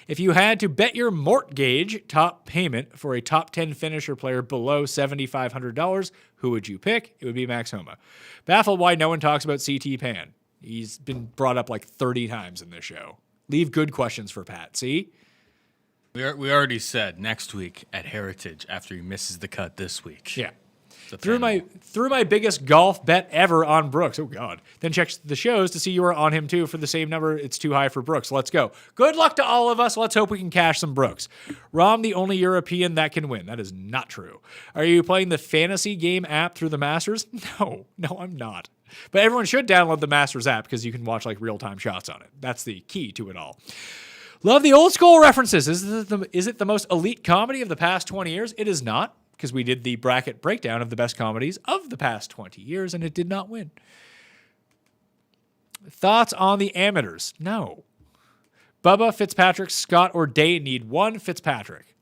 If you had to bet your mortgage top payment for a top 10 finisher player below $7,500, who would you pick? It would be Max Homa. Baffled why no one talks about CT Pan. He's been brought up like 30 times in this show. Leave good questions for Pat, see? We already said next week at Heritage after he misses the cut this week. Yeah. Threw my biggest golf bet ever on Brooks. Oh, God. Then check the shows to see you are on him, too, for the same number. It's too high for Brooks. Let's go. Good luck to all of us. Let's hope we can cash some Brooks. Rahm, the only European that can win. That is not true. Are you playing the fantasy game app through the Masters? No, I'm not. But everyone should download the Masters app because you can watch like real-time shots on it. That's the key to it all. Love the old school references. Is it the most elite comedy of the past 20 years? It is not, because we did the bracket breakdown of the best comedies of the past 20 years, and it did not win. Thoughts on the amateurs? No. Bubba, Fitzpatrick, Scott, or Day need one. Fitzpatrick.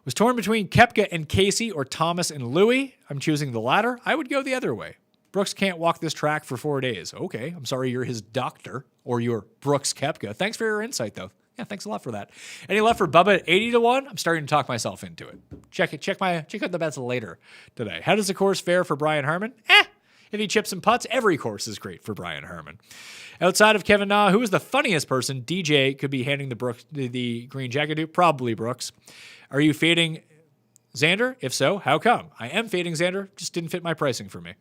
Was torn between Koepka and Casey or Thomas and Louis. I'm choosing the latter. I would go the other way. Brooks can't walk this track for 4 days. Okay, I'm sorry you're his doctor or you're Brooks Koepka. Thanks for your insight, though. Yeah, thanks a lot for that. Any left for Bubba at 80-1? I'm starting to talk myself into it. Check out the bets later today. How does the course fare for Brian Harman? If he chips and putts, every course is great for Brian Harman. Outside of Kevin Na, who is the funniest person DJ could be handing the green jacket to? Probably Brooks. Are you fading Xander? If so, how come? I am fading Xander, just didn't fit my pricing for me.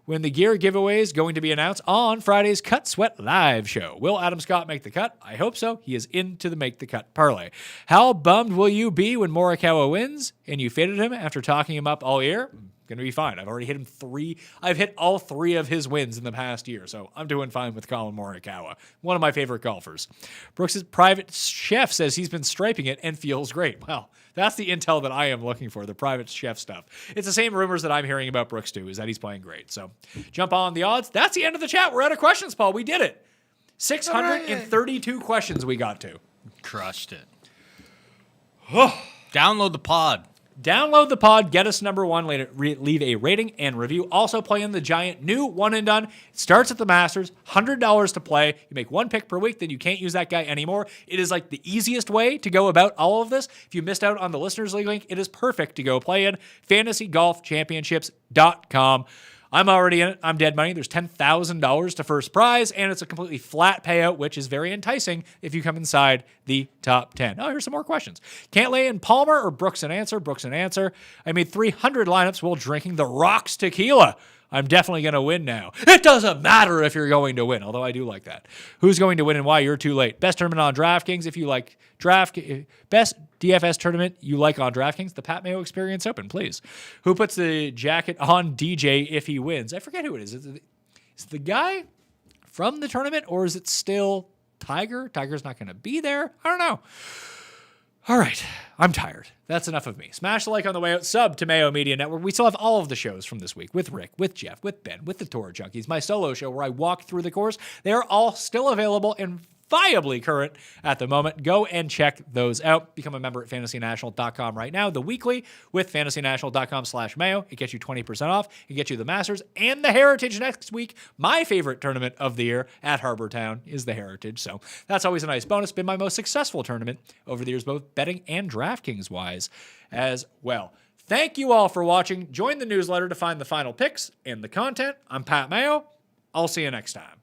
When the gear giveaway is going to be announced on Friday's Cut Sweat Live show. Will Adam Scott make the cut? I hope so. He is into the Make the Cut parlay. How bummed will you be when Morikawa wins and you faded him after talking him up all year? Going to be fine. I've already hit him 3. I've hit all 3 of his wins in the past year, so I'm doing fine with Colin Morikawa, one of my favorite golfers. Brooks' private chef says he's been striping it and feels great. Well, that's the intel that I am looking for, the private chef stuff. It's the same rumors that I'm hearing about Brooks too, is that he's playing great. So jump on the odds. That's the end of the chat. We're out of questions, Paul. We did it. 632 questions we got to. Crushed it. Download the pod. Download the pod, get us number 1, leave a rating and review. Also play in the giant new one and done. It starts at the Masters, $100 to play. You make 1 pick per week, then you can't use that guy anymore. It is like the easiest way to go about all of this. If you missed out on the Listeners League link, it is perfect to go play in fantasygolfchampionships.com. I'm already in it. I'm dead money. There's $10,000 to first prize, and it's a completely flat payout, which is very enticing if you come inside the top 10. Oh, here's some more questions. Can't lay in Palmer or Brooks and Answer? Brooks and Answer. I made 300 lineups while drinking the Rocks tequila. I'm definitely going to win now. It doesn't matter if you're going to win, although I do like that. Who's going to win and why? You're too late. Best tournament on DraftKings if you like best DFS tournament you like on DraftKings, the Pat Mayo Experience Open, please. Who puts the jacket on DJ if he wins? I forget who it is. Is it the guy from the tournament, or is it still Tiger? Tiger's not going to be there. I don't know. All right, I'm tired. That's enough of me. Smash the like on the way out. Sub to Mayo Media Network. We still have all of the shows from this week with Rick, with Jeff, with Ben, with the Tour Junkies. My solo show where I walk through the course. They are all still available and viably current at the moment. Go and check those out. Become a member at fantasynational.com right now. The weekly with fantasynational.com/Mayo. It gets you 20% off. It gets you the Masters and the Heritage next week. My favorite tournament of the year at Harbour Town is the Heritage. So that's always a nice bonus. Been my most successful tournament over the years, both betting and DraftKings wise as well. Thank you all for watching. Join the newsletter to find the final picks and the content. I'm Pat Mayo. I'll see you next time.